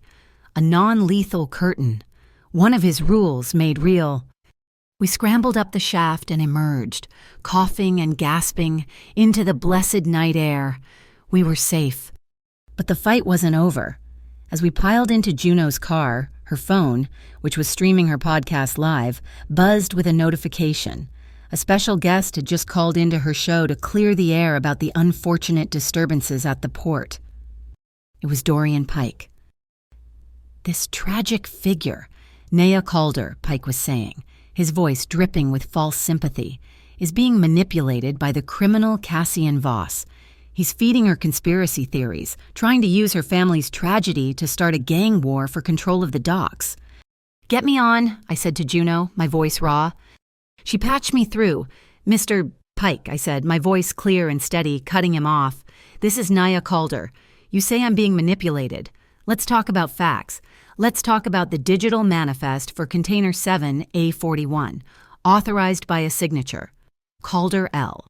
A non-lethal curtain. One of his rules made real. We scrambled up the shaft and emerged, coughing and gasping, into the blessed night air. We were safe. But the fight wasn't over. As we piled into Juno's car, her phone, which was streaming her podcast live, buzzed with a notification. A special guest had just called into her show to clear the air about the unfortunate disturbances at the port. It was Dorian Pike. "This tragic figure," Naya Calder, Pike was saying, his voice dripping with false sympathy, "is being manipulated by the criminal Cassian Voss. He's feeding her conspiracy theories, trying to use her family's tragedy to start a gang war for control of the docks. "Get me on," I said to Juno, my voice raw. She patched me through. "Mr. Pike," I said, my voice clear and steady, cutting him off. "This is Naya Calder. You say I'm being manipulated. Let's talk about facts. Let's talk about the digital manifest for Container 7A41, authorized by a signature, Calder L,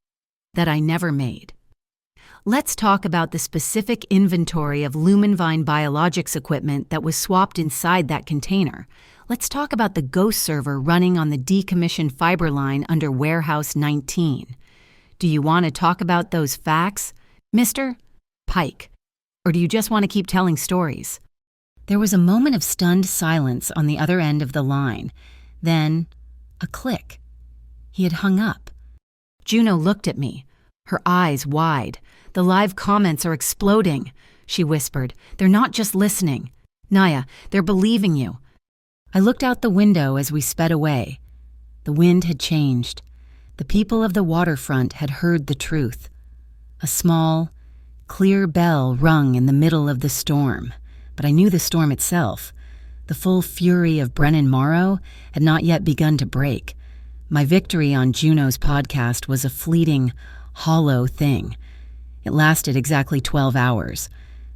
that I never made. Let's talk about the specific inventory of Lumenvine Biologics equipment that was swapped inside that container. Let's talk about the ghost server running on the decommissioned fiber line under Warehouse 19. Do you want to talk about those facts, Mr. Pike? Or do you just want to keep telling stories?" There was a moment of stunned silence on the other end of the line. Then, a click. He had hung up. Juno looked at me, her eyes wide. "The live comments are exploding," she whispered. "They're not just listening. Naya, they're believing you." I looked out the window as we sped away. The wind had changed. The people of the waterfront had heard the truth. A small, clear bell rung in the middle of the storm, but I knew the storm itself. The full fury of Brennan Morrow had not yet begun to break. My victory on Juno's podcast was a fleeting, hollow thing. It lasted exactly 12 hours.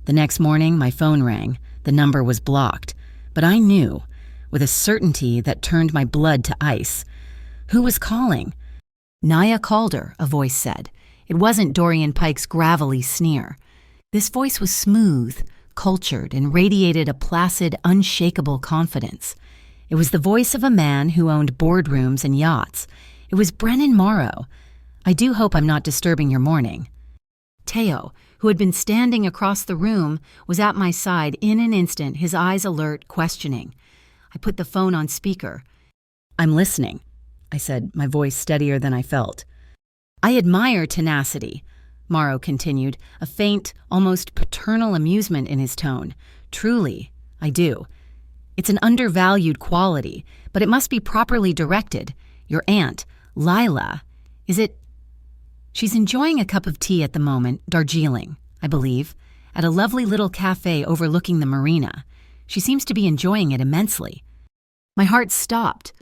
The next morning, my phone rang. The number was blocked. But I knew, with a certainty that turned my blood to ice. Who was calling? "Naya Calder," a voice said. It wasn't Dorian Pike's gravelly sneer. This voice was smooth, cultured, and radiated a placid, unshakable confidence. It was the voice of a man who owned boardrooms and yachts. It was Brennan Morrow. "I do hope I'm not disturbing your morning." Teo, who had been standing across the room, was at my side in an instant, his eyes alert, questioning. I put the phone on speaker. "I'm listening," I said, my voice steadier than I felt. "I admire tenacity," Morrow continued, a faint, almost paternal amusement in his tone. "Truly, I do. It's an undervalued quality, but it must be properly directed. Your aunt, Lila, is it—" "She's enjoying a cup of tea at the moment, Darjeeling, I believe, at a lovely little cafe overlooking the marina. She seems to be enjoying it immensely." My heart stopped.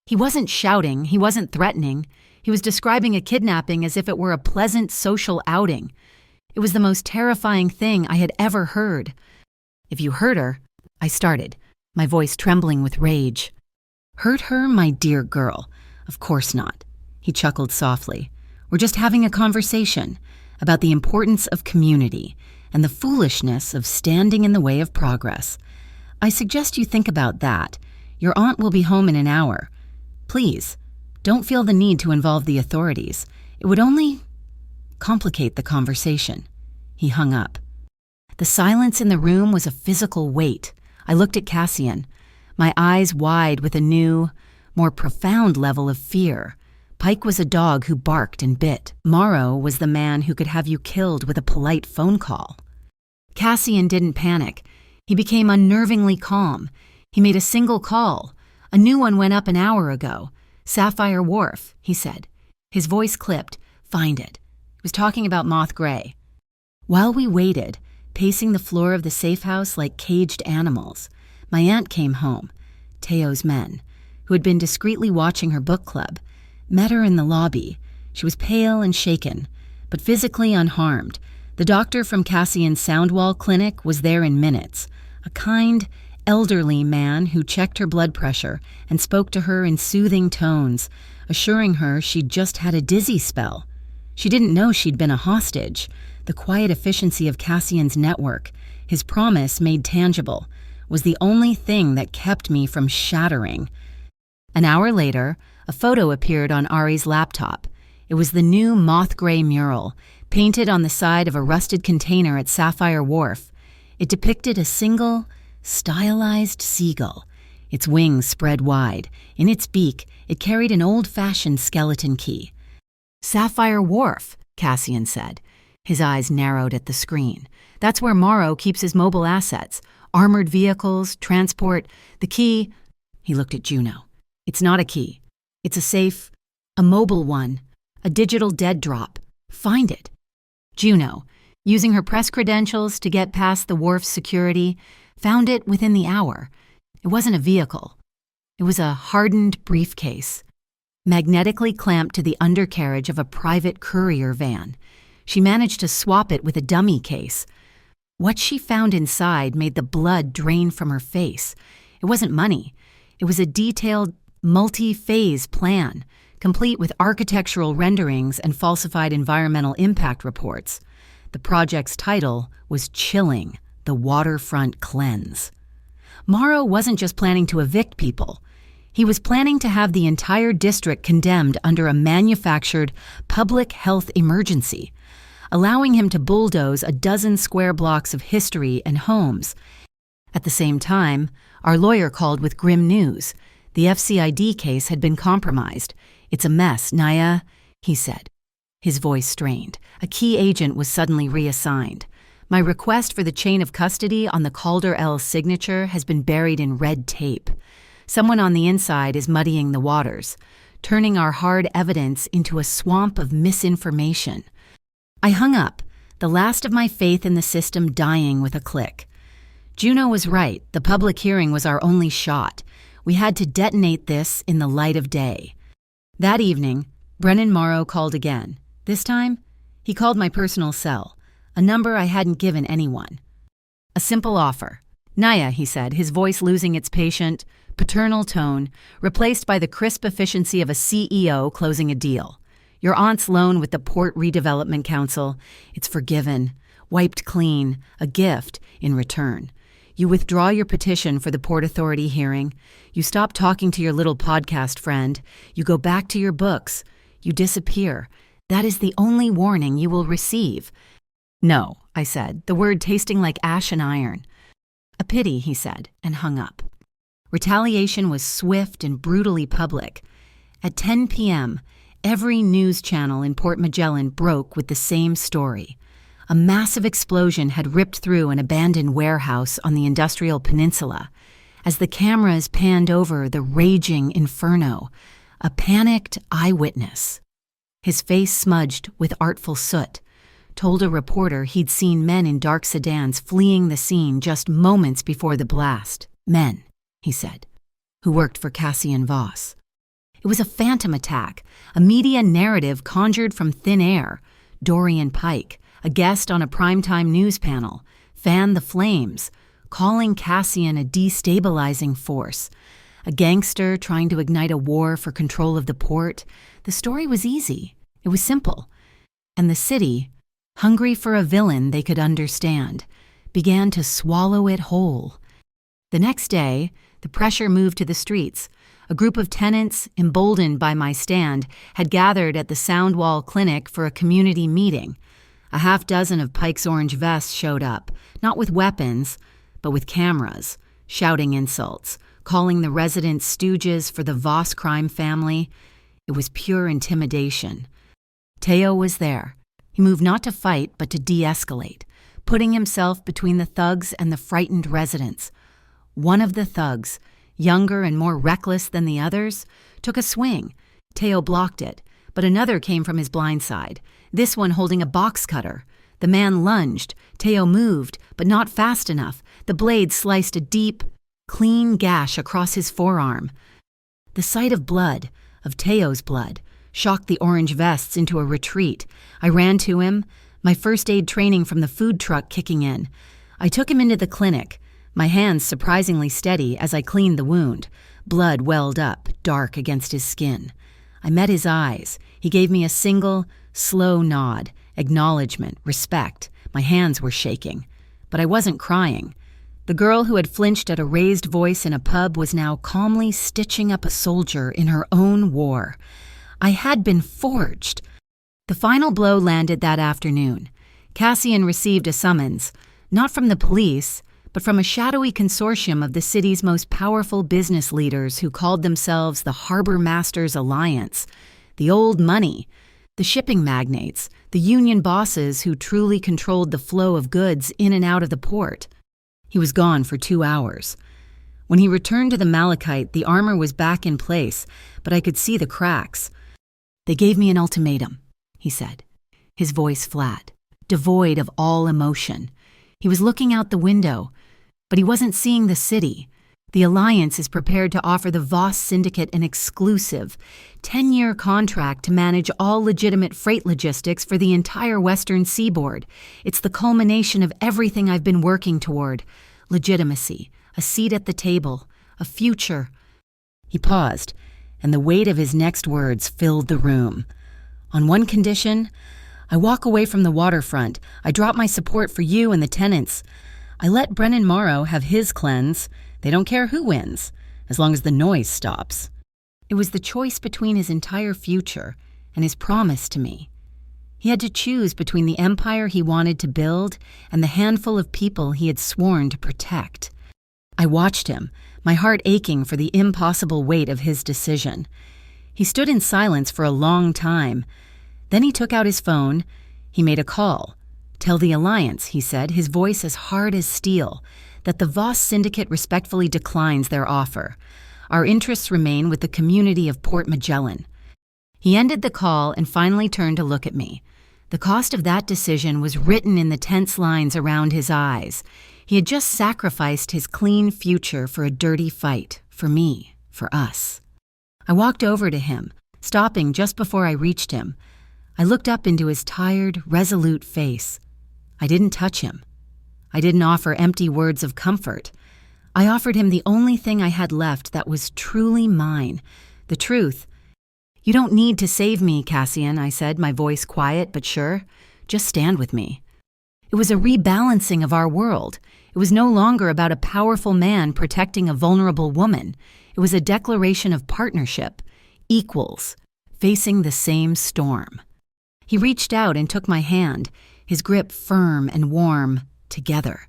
He wasn't shouting, he wasn't threatening. He was describing a kidnapping as if it were a pleasant social outing. It was the most terrifying thing I had ever heard. "If you hurt her," I started, my voice trembling with rage. "Hurt her, my dear girl? Of course not." He chuckled softly. "We're just having a conversation about the importance of community and the foolishness of standing in the way of progress. I suggest you think about that. Your aunt will be home in an hour. Please, don't feel the need to involve the authorities. It would only complicate the conversation." He hung up. The silence in the room was a physical weight. I looked at Cassian, my eyes wide with a new, more profound level of fear. Pike was a dog who barked and bit. Morrow was the man who could have you killed with a polite phone call. Cassian didn't panic. He became unnervingly calm. He made a single call. "A new one went up an hour ago. Sapphire Wharf," he said. His voice clipped. "Find it." He was talking about Moth Gray. While we waited, pacing the floor of the safe house like caged animals, my aunt came home. Teo's men, who had been discreetly watching her book club, met her in the lobby. She was pale and shaken, but physically unharmed. The doctor from Cassian's Soundwall Clinic was there in minutes, a kind, elderly man who checked her blood pressure and spoke to her in soothing tones, assuring her she'd just had a dizzy spell. She didn't know she'd been a hostage. The quiet efficiency of Cassian's network, his promise made tangible, was the only thing that kept me from shattering. An hour later, a photo appeared on Ari's laptop. It was the new Moth Gray mural, painted on the side of a rusted container at Sapphire Wharf. It depicted a single, stylized seagull, its wings spread wide. In its beak, it carried an old-fashioned skeleton key. "Sapphire Wharf," Cassian said. His eyes narrowed at the screen. "That's where Morrow keeps his mobile assets. Armored vehicles, transport. The key—" He looked at Juno. "It's not a key. It's a safe, a mobile one, a digital dead drop. Find it." Juno, using her press credentials to get past the wharf's security, found it within the hour. It wasn't a vehicle. It was a hardened briefcase, magnetically clamped to the undercarriage of a private courier van. She managed to swap it with a dummy case. What she found inside made the blood drain from her face. It wasn't money. It was a detailed, multi-phase plan, complete with architectural renderings and falsified environmental impact reports. The project's title was Chilling: The Waterfront Cleanse. Morrow wasn't just planning to evict people. He was planning to have the entire district condemned under a manufactured public health emergency, allowing him to bulldoze a dozen square blocks of history and homes. At the same time, our lawyer called with grim news. The FCID case had been compromised. "It's a mess, Naya," he said. His voice strained. A key agent was suddenly reassigned. "My request for the chain of custody on the Calder L signature has been buried in red tape. Someone on the inside is muddying the waters, turning our hard evidence into a swamp of misinformation." I hung up, the last of my faith in the system dying with a click. Juno was right. The public hearing was our only shot. We had to detonate this in the light of day. That evening, Brennan Morrow called again. This time, he called my personal cell, a number I hadn't given anyone. A simple offer. "Naya," he said, his voice losing its patient, paternal tone, replaced by the crisp efficiency of a CEO closing a deal. "Your aunt's loan with the Port Redevelopment Council, it's forgiven, wiped clean, a gift in return. You withdraw your petition for the Port Authority hearing. You stop talking to your little podcast friend. You go back to your books. You disappear. That is the only warning you will receive." "No," I said, the word tasting like ash and iron. "A pity," he said, and hung up. Retaliation was swift and brutally public. At 10 p.m., every news channel in Port Magellan broke with the same story. A massive explosion had ripped through an abandoned warehouse on the industrial peninsula. As the cameras panned over the raging inferno, a panicked eyewitness, his face smudged with artful soot, told a reporter he'd seen men in dark sedans fleeing the scene just moments before the blast. "Men," he said, "who worked for Cassian Voss." It was a phantom attack, a media narrative conjured from thin air. Dorian Pike, a guest on a primetime news panel, fanned the flames, calling Cassian a destabilizing force. A gangster trying to ignite a war for control of the port. The story was easy. It was simple. And the city, hungry for a villain they could understand, began to swallow it whole. The next day, the pressure moved to the streets. A group of tenants, emboldened by my stand, had gathered at the Soundwall Clinic for a community meeting. A half dozen of Pike's orange vests showed up, not with weapons, but with cameras, shouting insults, calling the residents stooges for the Voss crime family. It was pure intimidation. Teo was there. He moved not to fight, but to de-escalate, putting himself between the thugs and the frightened residents. One of the thugs, younger and more reckless than the others, took a swing. Teo blocked it, but another came from his blind side, this one holding a box cutter. The man lunged. Teo moved, but not fast enough. The blade sliced a deep, clean gash across his forearm. The sight of blood, of Teo's blood, shocked the orange vests into a retreat. I ran to him, my first aid training from the food truck kicking in. I took him into the clinic, my hands surprisingly steady as I cleaned the wound. Blood welled up, dark against his skin. I met his eyes. He gave me a single, slow nod, acknowledgement, respect. My hands were shaking, but I wasn't crying. The girl who had flinched at a raised voice in a pub was now calmly stitching up a soldier in her own war. I had been forged. The final blow landed that afternoon. Cassian received a summons, not from the police, but from a shadowy consortium of the city's most powerful business leaders who called themselves the Harbor Masters Alliance, the old money, the shipping magnates, the union bosses who truly controlled the flow of goods in and out of the port. He was gone for 2 hours. When he returned to the Malachite, the armor was back in place, but I could see the cracks. "They gave me an ultimatum," he said, his voice flat. devoid of all emotion. He was looking out the window, but he wasn't seeing the city. The Alliance is prepared to offer the Voss Syndicate an exclusive 10-year contract to manage all legitimate freight logistics for the entire western seaboard. It's the culmination of everything I've been working toward. Legitimacy, a seat at the table, a future. He paused, and the weight of his next words filled the room. On one condition, I walk away from the waterfront. I drop my support for you and the tenants. I let Brennan Morrow have his cleanse. They don't care who wins, as long as the noise stops. It was the choice between his entire future and his promise to me. He had to choose between the empire he wanted to build and the handful of people he had sworn to protect. I watched him, my heart aching for the impossible weight of his decision. He stood in silence for a long time. Then he took out his phone. He made a call. "Tell the Alliance," he said, his voice as hard as steel, "that the Voss Syndicate respectfully declines their offer. Our interests remain with the community of Port Magellan." He ended the call and finally turned to look at me. The cost of that decision was written in the tense lines around his eyes. He had just sacrificed his clean future for a dirty fight, for me, for us. I walked over to him, stopping just before I reached him. I looked up into his tired, resolute face. I didn't touch him. I didn't offer empty words of comfort. I offered him the only thing I had left that was truly mine, the truth. "You don't need to save me, Cassian," I said, my voice quiet but sure. "Just stand with me." It was a rebalancing of our world. It was no longer about a powerful man protecting a vulnerable woman. It was a declaration of partnership, equals, facing the same storm. He reached out and took my hand, his grip firm and warm, together.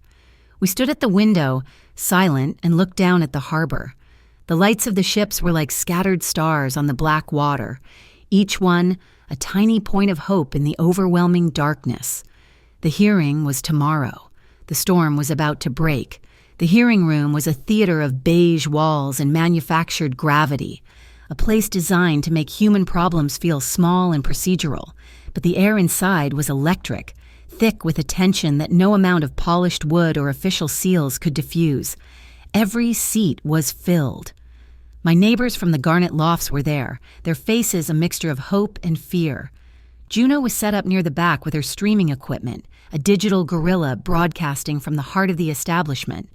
We stood at the window, silent, and looked down at the harbor. The lights of the ships were like scattered stars on the black water, each one a tiny point of hope in the overwhelming darkness. The hearing was tomorrow. The storm was about to break. The hearing room was a theater of beige walls and manufactured gravity, a place designed to make human problems feel small and procedural. But the air inside was electric, thick with a tension that no amount of polished wood or official seals could diffuse. Every seat was filled. My neighbors from the Garnet Lofts were there, their faces a mixture of hope and fear. Juno was set up near the back with her streaming equipment, a digital gorilla broadcasting from the heart of the establishment.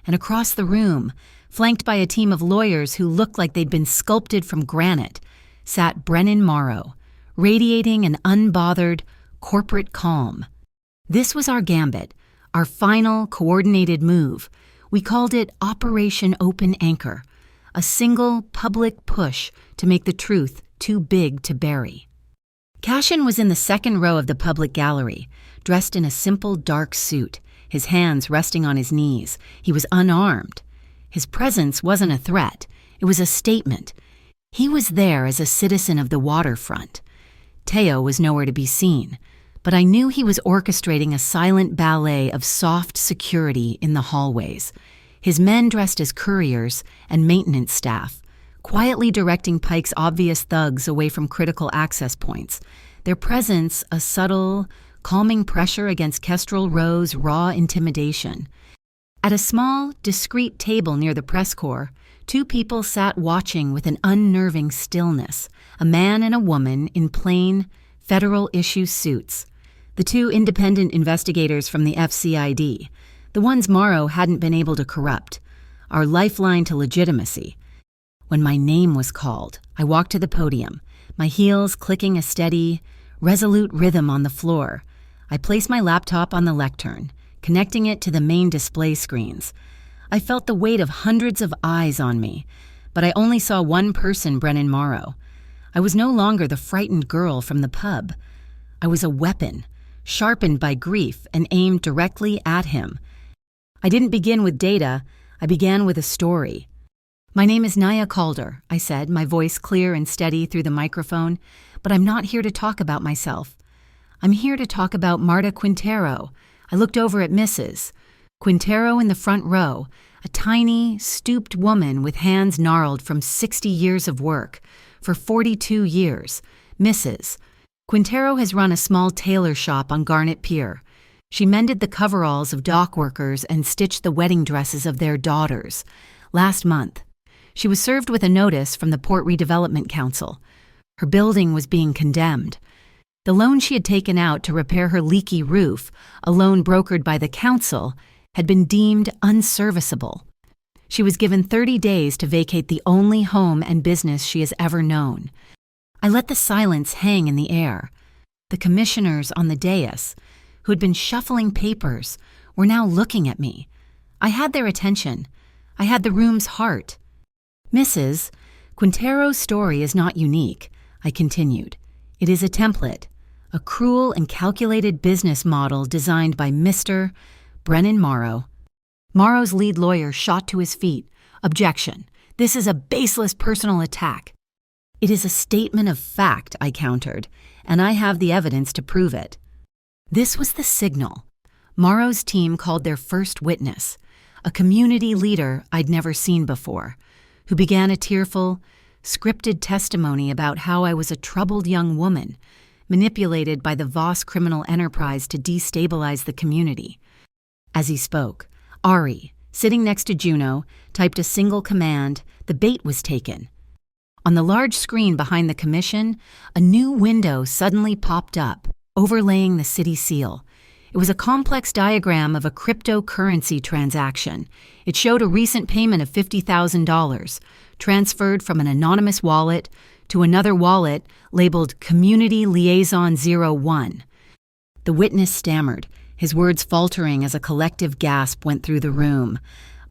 And across the room, flanked by a team of lawyers who looked like they'd been sculpted from granite, sat Brennan Morrow, radiating an unbothered, corporate calm. This was our gambit, our final coordinated move. We called it Operation Open Anchor, a single public push to make the truth too big to bury. Cassian was in the second row of the public gallery, dressed in a simple dark suit, his hands resting on his knees. He was unarmed. His presence wasn't a threat. It was a statement. He was there as a citizen of the waterfront. Teo was nowhere to be seen, but I knew he was orchestrating a silent ballet of soft security in the hallways. His men dressed as couriers and maintenance staff, quietly directing Pike's obvious thugs away from critical access points, their presence a subtle, calming pressure against Kestrel Row's raw intimidation. At a small, discreet table near the press corps, two people sat watching with an unnerving stillness, a man and a woman in plain, federal-issue suits. The two independent investigators from the FCID, the ones Morrow hadn't been able to corrupt, our lifeline to legitimacy. When my name was called, I walked to the podium, my heels clicking a steady, resolute rhythm on the floor. I placed my laptop on the lectern, connecting it to the main display screens. I felt the weight of hundreds of eyes on me, but I only saw one person, Brennan Morrow. I was no longer the frightened girl from the pub. I was a weapon, sharpened by grief and aimed directly at him. I didn't begin with data, I began with a story. "My name is Naya Calder," I said, my voice clear and steady through the microphone, "but I'm not here to talk about myself. I'm here to talk about Marta Quintero." I looked over at Mrs. Quintero in the front row, a tiny, stooped woman with hands gnarled from 60 years of work. For 42 years, Mrs. Quintero has run a small tailor shop on Garnet Pier. She mended the coveralls of dock workers and stitched the wedding dresses of their daughters. Last month, she was served with a notice from the Port Redevelopment Council. Her building was being condemned. The loan she had taken out to repair her leaky roof, a loan brokered by the council, had been deemed unserviceable. She was given 30 days to vacate the only home and business she has ever known. I let the silence hang in the air. The commissioners on the dais, who had been shuffling papers, were now looking at me. I had their attention. I had the room's heart. Mrs. Quintero's story is not unique, I continued. It is a template, a cruel and calculated business model designed by Mr. Brennan Morrow. Morrow's lead lawyer shot to his feet. Objection. This is a baseless personal attack. It is a statement of fact, I countered, and I have the evidence to prove it. This was the signal. Morrow's team called their first witness, a community leader I'd never seen before, who began a tearful, scripted testimony about how I was a troubled young woman, manipulated by the Voss criminal enterprise to destabilize the community. As he spoke, Ari, sitting next to Juno, typed a single command. The bait was taken. On the large screen behind the commission, a new window suddenly popped up, overlaying the city seal. It was a complex diagram of a cryptocurrency transaction. It showed a recent payment of $50,000, transferred from an anonymous wallet to another wallet labeled Community Liaison 01. The witness stammered, his words faltering as a collective gasp went through the room.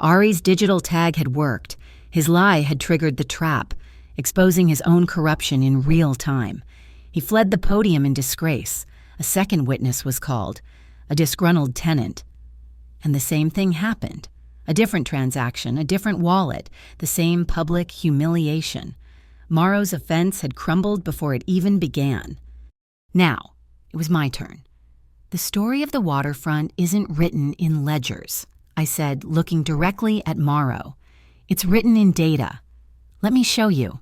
Ari's digital tag had worked. His lie had triggered the trap, exposing his own corruption in real time. He fled the podium in disgrace. A second witness was called, a disgruntled tenant. And the same thing happened. A different transaction, a different wallet, the same public humiliation. Morrow's offense had crumbled before it even began. Now, it was my turn. The story of the waterfront isn't written in ledgers, I said, looking directly at Morrow. It's written in data. Let me show you.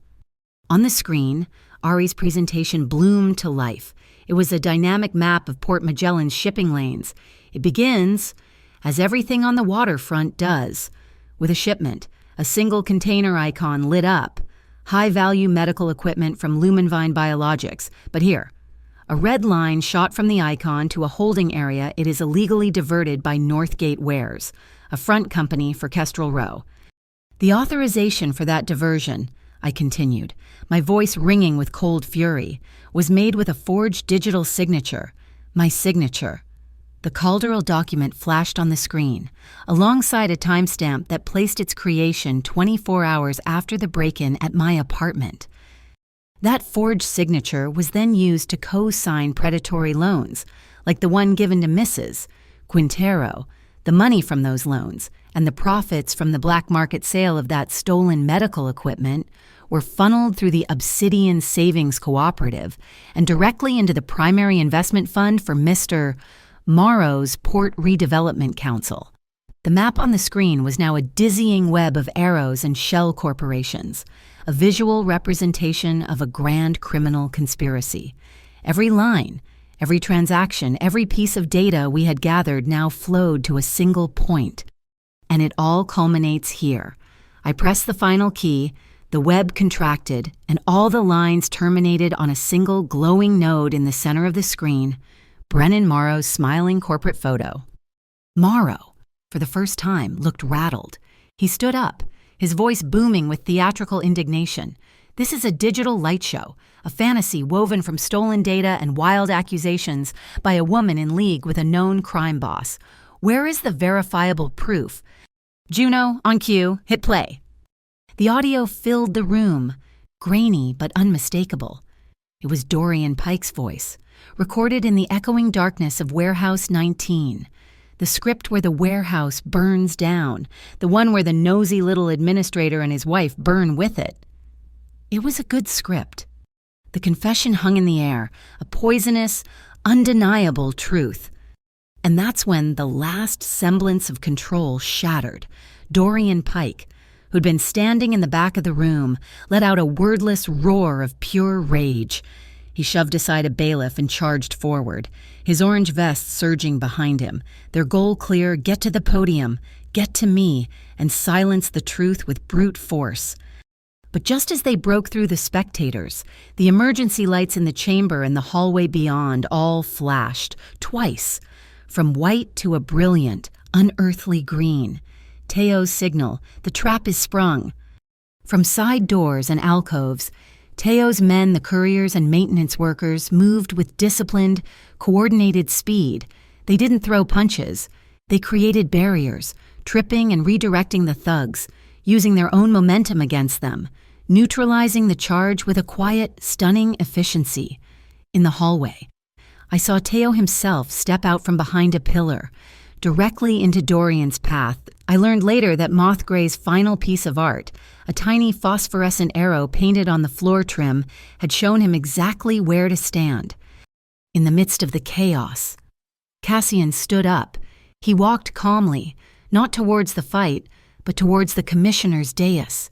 On the screen, Ari's presentation bloomed to life. It was a dynamic map of Port Magellan's shipping lanes. It begins, as everything on the waterfront does, with a shipment, a single container icon lit up, high-value medical equipment from Lumenvine Biologics. But here, a red line shot from the icon to a holding area it is illegally diverted by Northgate Wares, a front company for Kestrel Row. The authorization for that diversion, I continued, my voice ringing with cold fury, was made with a forged digital signature, my signature. The Calderal document flashed on the screen, alongside a timestamp that placed its creation 24 hours after the break-in at my apartment. That forged signature was then used to co-sign predatory loans, like the one given to Mrs. Quintero. The money from those loans and the profits from the black market sale of that stolen medical equipment were funneled through the Obsidian Savings Cooperative and directly into the primary investment fund for Mr. Morrow's Port Redevelopment Council. The map on the screen was now a dizzying web of arrows and shell corporations, a visual representation of a grand criminal conspiracy. Every line, every transaction, every piece of data we had gathered now flowed to a single point. And it all culminates here. I pressed the final key, the web contracted, and all the lines terminated on a single glowing node in the center of the screen, Brennan Morrow's smiling corporate photo. Morrow, for the first time, looked rattled. He stood up, his voice booming with theatrical indignation. This is a digital light show, a fantasy woven from stolen data and wild accusations by a woman in league with a known crime boss. Where is the verifiable proof? Juno, on cue, hit play. The audio filled the room, grainy but unmistakable. It was Dorian Pike's voice, recorded in the echoing darkness of Warehouse 19, the script where the warehouse burns down, the one where the nosy little administrator and his wife burn with it. It was a good script. The confession hung in the air, a poisonous, undeniable truth. And that's when the last semblance of control shattered. Dorian Pike, who'd been standing in the back of the room, let out a wordless roar of pure rage. He shoved aside a bailiff and charged forward, his orange vest surging behind him, their goal clear: get to the podium, get to me, and silence the truth with brute force. But just as they broke through the spectators, the emergency lights in the chamber and the hallway beyond all flashed, twice, from white to a brilliant, unearthly green. Teo's signal: the trap is sprung. From side doors and alcoves, Teo's men, the couriers and maintenance workers, moved with disciplined, coordinated speed. They didn't throw punches. They created barriers, tripping and redirecting the thugs, using their own momentum against them, neutralizing the charge with a quiet, stunning efficiency. In the hallway, I saw Teo himself step out from behind a pillar, directly into Dorian's path. I learned later that Mothgray's final piece of art, a tiny phosphorescent arrow painted on the floor trim, had shown him exactly where to stand. In the midst of the chaos, Cassian stood up. He walked calmly, not towards the fight, but towards the commissioner's dais.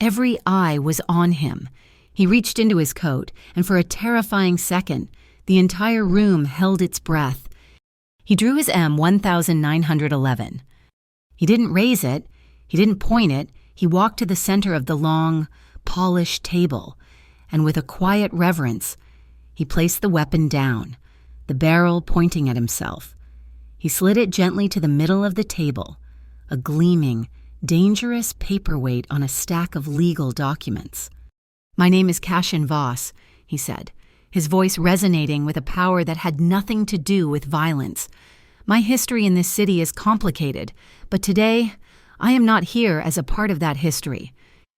Every eye was on him. He reached into his coat, and for a terrifying second, the entire room held its breath. He drew his M1911. He didn't raise it. He didn't point it. He walked to the center of the long, polished table, and with a quiet reverence, he placed the weapon down, the barrel pointing at himself. He slid it gently to the middle of the table, a gleaming, dangerous paperweight on a stack of legal documents. "My name is Cassian Voss," he said, his voice resonating with a power that had nothing to do with violence. "My history in this city is complicated, but today I am not here as a part of that history."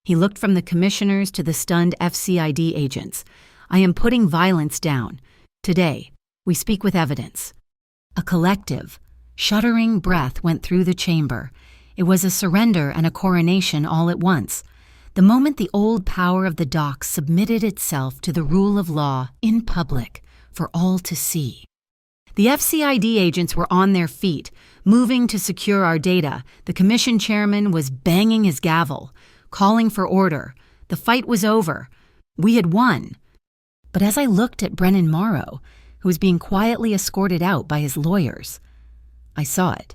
He looked from the commissioners to the stunned FCID agents. "I am putting violence down. Today, we speak with evidence." A collective, shuddering breath went through the chamber. It was a surrender and a coronation all at once. The moment the old power of the docks submitted itself to the rule of law in public for all to see. The FCID agents were on their feet, moving to secure our data. The commission chairman was banging his gavel, calling for order. The fight was over. We had won. But as I looked at Brennan Morrow, who was being quietly escorted out by his lawyers, I saw it.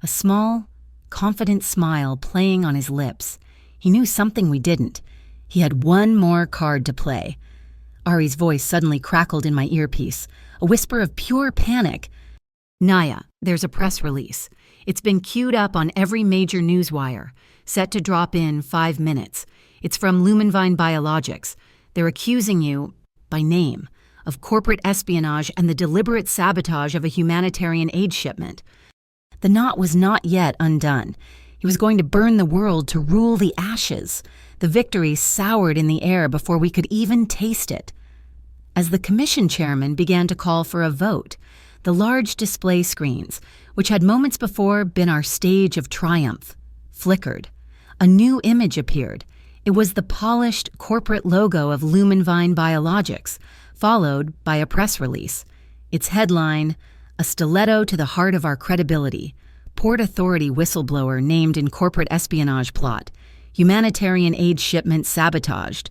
A small, confident smile playing on his lips. He knew something we didn't. He had one more card to play. Ari's voice suddenly crackled in my earpiece, a whisper of pure panic. "Naya, there's a press release. It's been queued up on every major newswire, set to drop in 5 minutes. It's from Lumenvine Biologics. They're accusing you, by name, of corporate espionage and the deliberate sabotage of a humanitarian aid shipment." The knot was not yet undone. He was going to burn the world to rule the ashes. The victory soured in the air before we could even taste it. As the commission chairman began to call for a vote, the large display screens, which had moments before been our stage of triumph, flickered. A new image appeared. It was the polished corporate logo of Lumenvine Biologics, followed by a press release. Its headline, "A stiletto to the heart of our credibility. Port Authority whistleblower named in corporate espionage plot. Humanitarian aid shipment sabotaged."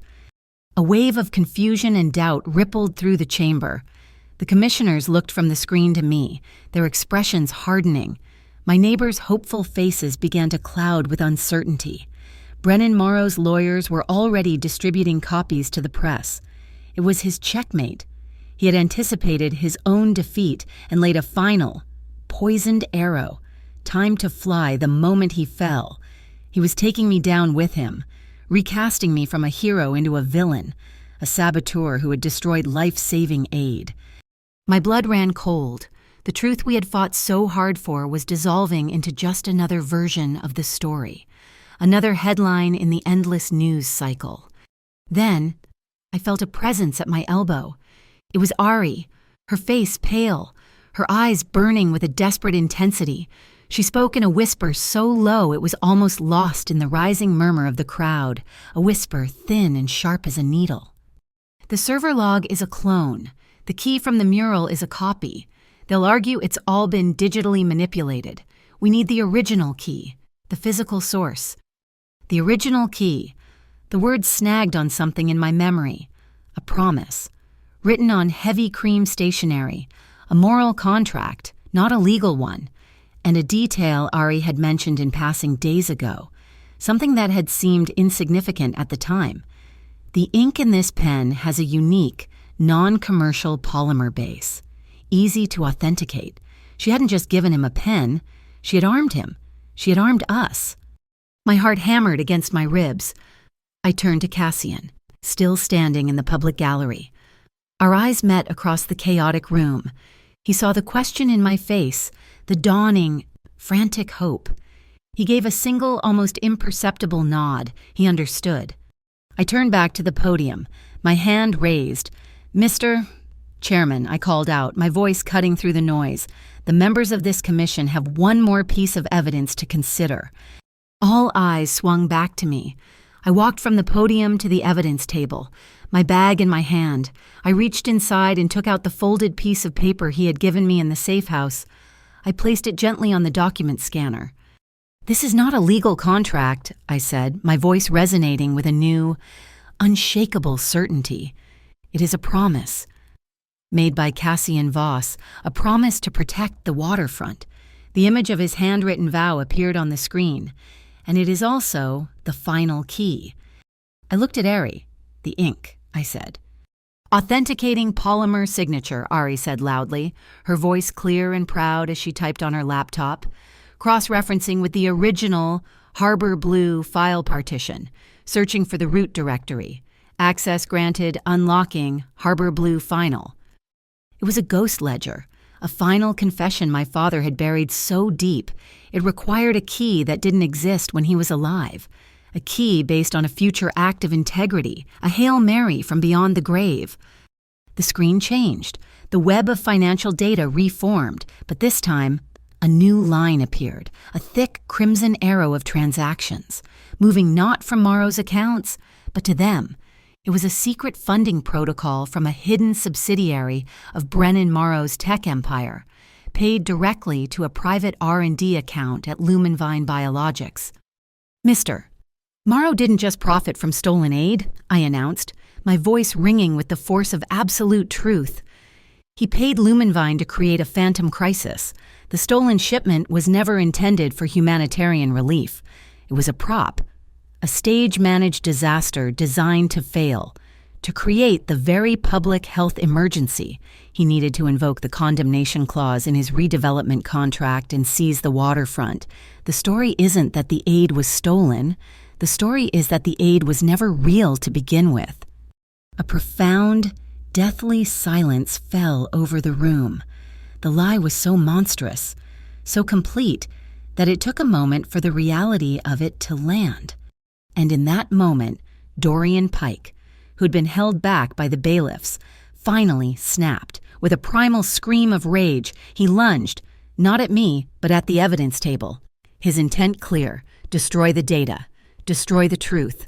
A wave of confusion and doubt rippled through the chamber. The commissioners looked from the screen to me, their expressions hardening. My neighbors' hopeful faces began to cloud with uncertainty. Brennan Morrow's lawyers were already distributing copies to the press. It was his checkmate. He had anticipated his own defeat and laid a final, poisoned arrow, time to fly the moment he fell. He was taking me down with him, recasting me from a hero into a villain, a saboteur who had destroyed life-saving aid. My blood ran cold. The truth we had fought so hard for was dissolving into just another version of the story, another headline in the endless news cycle. Then, I felt a presence at my elbow. It was Ari, her face pale, her eyes burning with a desperate intensity. She spoke in a whisper so low it was almost lost in the rising murmur of the crowd, a whisper thin and sharp as a needle. "The server log is a clone. The key from the mural is a copy. They'll argue it's all been digitally manipulated. We need the original key, the physical source." The original key. The word snagged on something in my memory. A promise. written on heavy cream stationery, a moral contract, not a legal one, and a detail Ari had mentioned in passing days ago, something that had seemed insignificant at the time. The ink in this pen has a unique, non-commercial polymer base, easy to authenticate. She hadn't just given him a pen, she had armed him. She had armed us. My heart hammered against my ribs. I turned to Cassian, still standing in the public gallery. Our eyes met across the chaotic room. He saw the question in my face, the dawning, frantic hope. He gave a single, almost imperceptible nod. He understood. I turned back to the podium, my hand raised. "Mr. Chairman," I called out, my voice cutting through the noise. "The members of this commission have one more piece of evidence to consider." All eyes swung back to me. I walked from the podium to the evidence table, my bag in my hand. I reached inside and took out the folded piece of paper he had given me in the safe house. I placed it gently on the document scanner. "This is not a legal contract," I said, my voice resonating with a new, unshakable certainty. "It is a promise." Made by Cassian Voss, a promise to protect the waterfront. The image of his handwritten vow appeared on the screen, and it is also the final key. I looked at Ari. "The ink," I said. "Authenticating polymer signature," Ari said loudly, her voice clear and proud as she typed on her laptop, cross-referencing with the original Harbor Blue file partition, searching for the root directory. Access granted, unlocking, Harbor Blue final. It was a ghost ledger, a final confession my father had buried so deep it required a key that didn't exist when he was alive, a key based on a future act of integrity, a Hail Mary from beyond the grave. The screen changed, the web of financial data reformed, but this time, a new line appeared, a thick crimson arrow of transactions, moving not from Morrow's accounts, but to them. It was a secret funding protocol from a hidden subsidiary of Brennan Morrow's tech empire, paid directly to a private R&D account at Lumenvine Biologics. "Mr. Morrow didn't just profit from stolen aid," I announced, my voice ringing with the force of absolute truth. "He paid Lumenvine to create a phantom crisis. The stolen shipment was never intended for humanitarian relief. It was a prop, a stage-managed disaster designed to fail, to create the very public health emergency he needed to invoke the condemnation clause in his redevelopment contract and seize the waterfront. The story isn't that the aid was stolen. The story is that the aid was never real to begin with." A profound, deathly silence fell over the room. The lie was so monstrous, so complete, that it took a moment for the reality of it to land. And in that moment, Dorian Pike, who'd been held back by the bailiffs, finally snapped. With a primal scream of rage, he lunged, not at me, but at the evidence table. His intent clear: destroy the data, destroy the truth.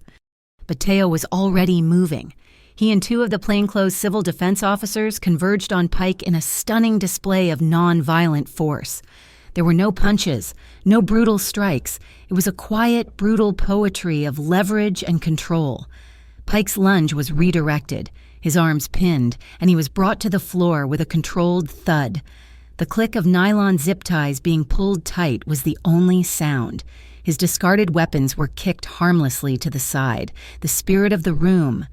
But Teo was already moving. He and two of the plainclothes civil defense officers converged on Pike in a stunning display of non-violent force. There were no punches, no brutal strikes. It was a quiet, brutal poetry of leverage and control. Pike's lunge was redirected, his arms pinned, and he was brought to the floor with a controlled thud. The click of nylon zip ties being pulled tight was the only sound. His discarded weapons were kicked harmlessly to the side. The spirit of the room,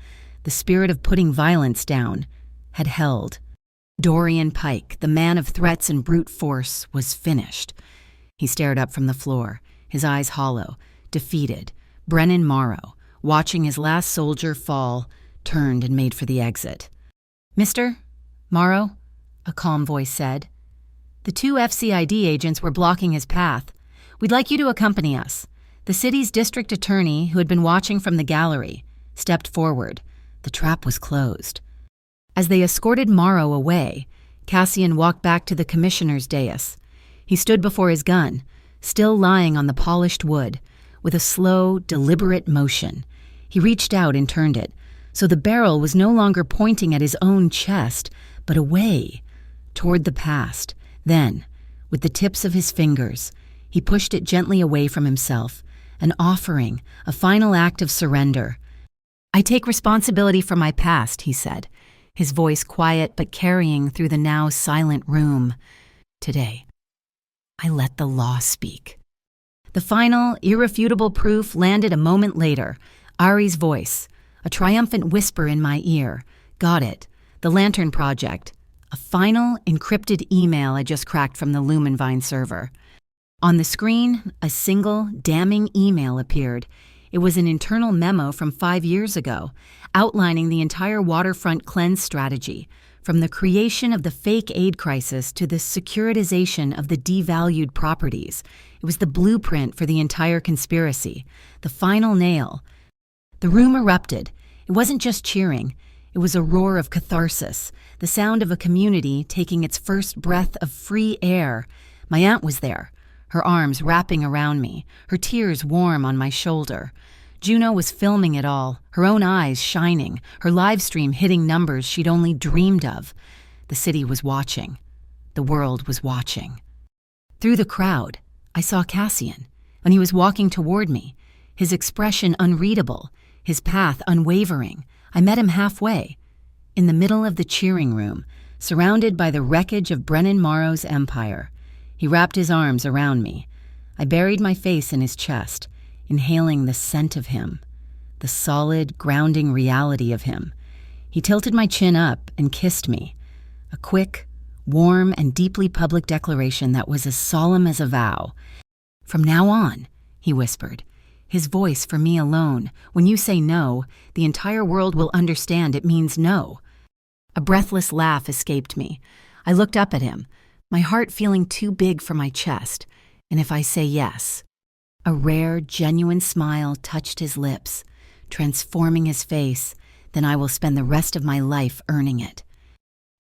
the spirit of putting violence down, had held. Dorian Pike, the man of threats and brute force, was finished. He stared up from the floor, his eyes hollow, defeated. Brennan Morrow, watching his last soldier fall, turned and made for the exit. "Mr. Morrow," a calm voice said. The two FCID agents were blocking his path. "We'd like you to accompany us." The city's district attorney, who had been watching from the gallery, stepped forward. The trap was closed. As they escorted Morrow away, Cassian walked back to the commissioner's dais. He stood before his gun, still lying on the polished wood, with a slow, deliberate motion. He reached out and turned it, so the barrel was no longer pointing at his own chest, but away, toward the past. Then, with the tips of his fingers, he pushed it gently away from himself, an offering, a final act of surrender. "I take responsibility for my past," he said. his voice quiet but carrying through the now silent room. Today, I let the law speak. The final, irrefutable proof landed a moment later. Ari's voice, a triumphant whisper in my ear. Got it. The Lantern Project. A final, encrypted email I just cracked from the Lumenvine server. On the screen, a single, damning email appeared. It was an internal memo from 5 years ago, outlining the entire waterfront cleanse strategy, from the creation of the fake aid crisis to the securitization of the devalued properties. It was the blueprint for the entire conspiracy, the final nail. The room erupted. It wasn't just cheering. It was a roar of catharsis, the sound of a community taking its first breath of free air. My aunt was there, her arms wrapping around me, her tears warm on my shoulder. Juno was filming it all, her own eyes shining, her live stream hitting numbers she'd only dreamed of. The city was watching. The world was watching. Through the crowd, I saw Cassian, and he was walking toward me, his expression unreadable, his path unwavering. I met him halfway, in the middle of the cheering room, surrounded by the wreckage of Brennan Morrow's empire. He wrapped his arms around me. I buried my face in his chest, inhaling the scent of him, the solid, grounding reality of him. He tilted my chin up and kissed me, a quick, warm, and deeply public declaration that was as solemn as a vow. "From now on," he whispered, his voice for me alone, "when you say no, the entire world will understand it means no." A breathless laugh escaped me. I looked up at him, my heart feeling too big for my chest. "And if I say yes?" A rare, genuine smile touched his lips, transforming his face. "Then I will spend the rest of my life earning it."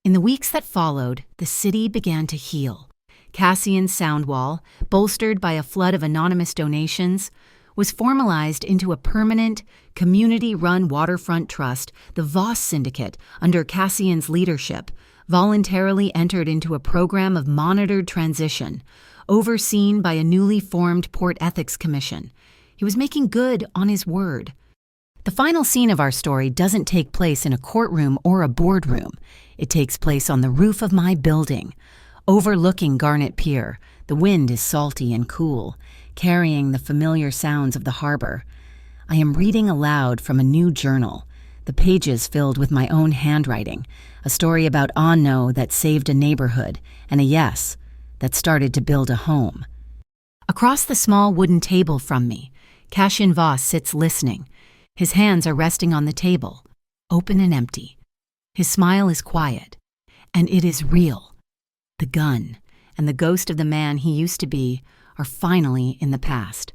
In the weeks that followed, the city began to heal. Cassian's sound wall, bolstered by a flood of anonymous donations, was formalized into a permanent, community-run waterfront trust. The Voss Syndicate, under Cassian's leadership, voluntarily entered into a program of monitored transition, overseen by a newly formed Port Ethics Commission. He was making good on his word. The final scene of our story doesn't take place in a courtroom or a boardroom. It takes place on the roof of my building, overlooking Garnet Pier. The wind is salty and cool, carrying the familiar sounds of the harbor. I am reading aloud from a new journal, the pages filled with my own handwriting, a story about Anno that saved a neighborhood, and a yes that started to build a home. Across the small wooden table from me, Cassian Voss sits listening. His hands are resting on the table, open and empty. His smile is quiet, and it is real. The gun and the ghost of the man he used to be are finally in the past.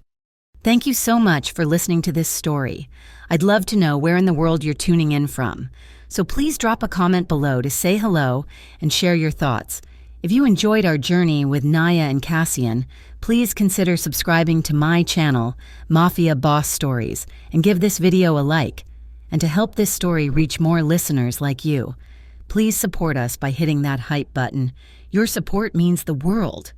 Thank you so much for listening to this story. I'd love to know where in the world you're tuning in from, so please drop a comment below to say hello and share your thoughts. If you enjoyed our journey with Naya and Cassian, please consider subscribing to my channel, Mafia Boss Stories, and give this video a like. And to help this story reach more listeners like you, please support us by hitting that hype button. Your support means the world.